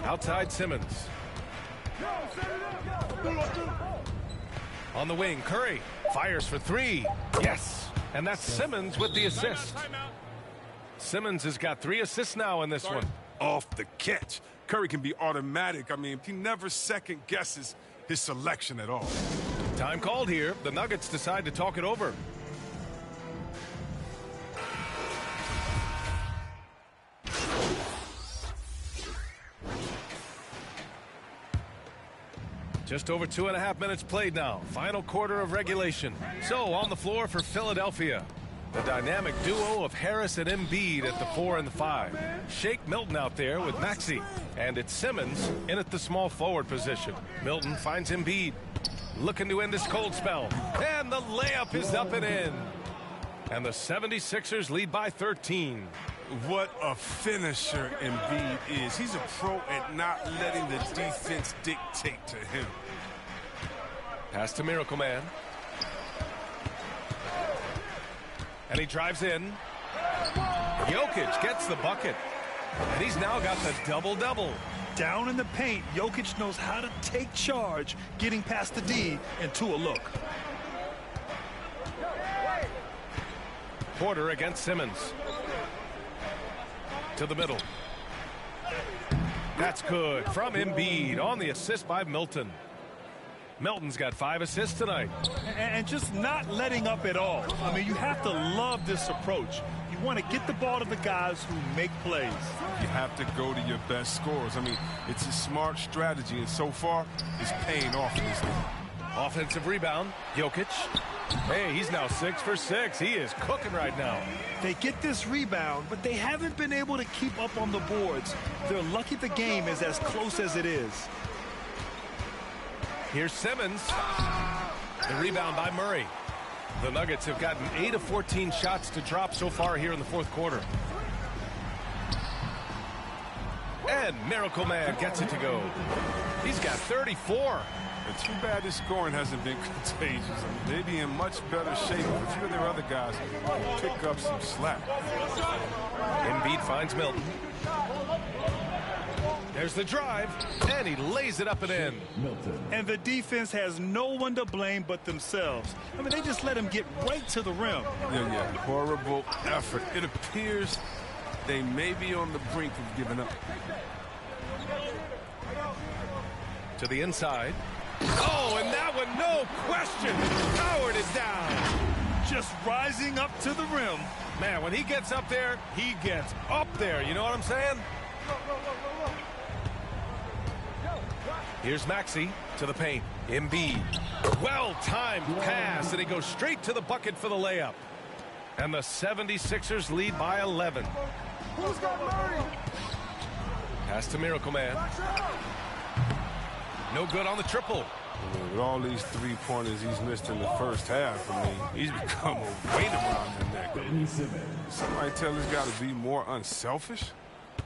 Outside Simmons. On the wing, Curry fires for 3. Yes. And that's Simmons with the assist. Simmons has got 3 assists now in this one. Off the catch. Curry can be automatic. I mean, he never second guesses his selection at all. Time called here. The Nuggets decide to talk it over. Just over 2.5 minutes played now. Final quarter of regulation. So on the floor for Philadelphia, the dynamic duo of Harris and Embiid at the 4 and the 5. Shake Milton out there with Maxey. And it's Simmons in at the small forward position. Milton finds Embiid. Looking to end this cold spell. And the layup is up and in. And the 76ers lead by 13. What a finisher Embiid is. He's a pro at not letting the defense dictate to him. Pass to Miracle Man. And he drives in. Jokic gets the bucket. And he's now got the double-double. Down in the paint, Jokic knows how to take charge, getting past the D and to a look. Porter against Simmons. To the middle. That's good from Embiid on the assist by Milton. Milton's got 5 assists tonight. And just not letting up at all. I mean, you have to love this approach. You want to get the ball to the guys who make plays. You have to go to your best scorers. I mean, it's a smart strategy, and so far, it's paying off in this game. Offensive rebound, Jokic. Hey, he's now 6 for 6. He is cooking right now. They get this rebound, but they haven't been able to keep up on the boards. They're lucky the game is as close as it is. Here's Simmons. The rebound by Murray. The Nuggets have gotten 8 of 14 shots to drop so far here in the fourth quarter. And Miracle Man gets it to go. He's got 34. It's too bad this scoring hasn't been contagious. I mean, they'd be in much better shape if a few of their other guys can pick up some slack. Embiid finds Milton. There's the drive, and he lays it up and in. And the defense has no one to blame but themselves. I mean, they just let him get right to the rim. Yeah. Horrible effort. It appears they may be on the brink of giving up. To the inside. Oh, and that one, no question. Howard is down. Just rising up to the rim. Man, when he gets up there, he gets up there. You know what I'm saying? Here's Maxey to the paint. Embiid. Well-timed pass, and he goes straight to the bucket for the layup. And the 76ers lead by 11. Who's got Murray? Pass to Miracle Man. No good on the triple. I mean, with all these three-pointers he's missed in the first half, I mean, he's become a weight around the neck. Somebody tell this guy to be more unselfish?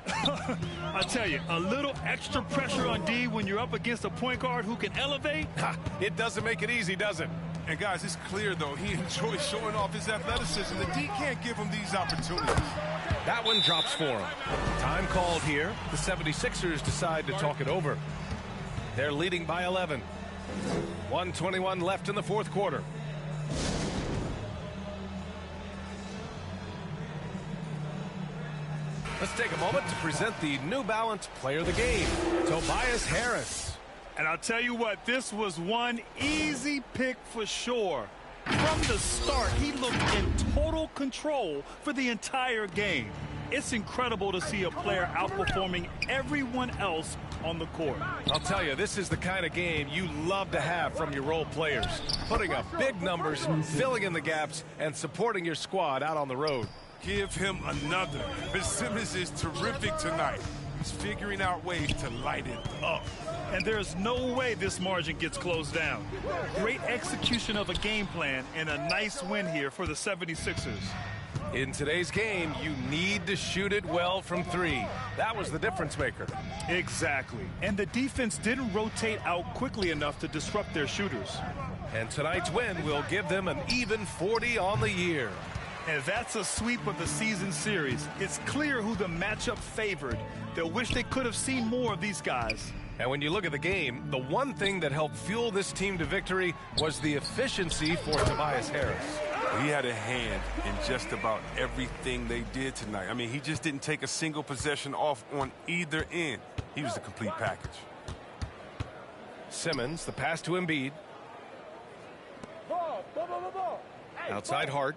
I tell you, a little extra pressure on D when you're up against a point guard who can elevate. It doesn't make it easy, does it? And guys, it's clear, though, he enjoys showing off his athleticism. The D can't give him these opportunities. That one drops for him. Time called here. The 76ers decide to talk it over. They're leading by 11. 1:21 left in the fourth quarter. Let's take a moment to present the New Balance Player of the Game, Tobias Harris. And I'll tell you what, this was one easy pick for sure. From the start, he looked in total control for the entire game. it's incredible to see a player outperforming everyone else on the court. I'll tell you, this is the kind of game you love to have from your role players. Putting up big numbers, filling in the gaps, and supporting your squad out on the road. Give him another. Ben Simmons is terrific tonight. He's figuring out ways to light it up. And there's no way this margin gets closed down. Great execution of a game plan and a nice win here for the 76ers. In today's game, you need to shoot it well from three. That was the difference maker. Exactly. And the defense didn't rotate out quickly enough to disrupt their shooters. And tonight's win will give them an even 40 on the year. And that's a sweep of the season series. It's clear who the matchup favored. They'll wish they could have seen more of these guys. And when you look at the game, the one thing that helped fuel this team to victory was the efficiency for Tobias Harris. He had a hand in just about everything they did tonight. I mean, he just didn't take a single possession off on either end. He was the complete package. Simmons, the pass to Embiid. Outside Hart.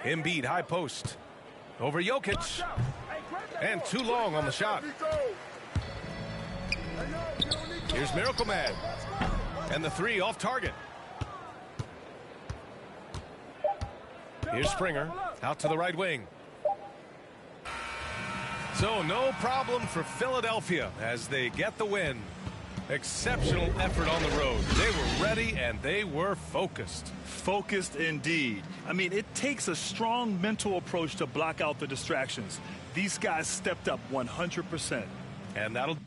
Embiid, high post. Over Jokic. And too long on the shot. Here's Miracle Man. And the three off target. Here's Springer. Out to the right wing. So no problem for Philadelphia as they get the win. Exceptional effort on the road. They were ready and they were focused. Focused indeed. I mean, it takes a strong mental approach to block out the distractions. These guys stepped up 100%. And that'll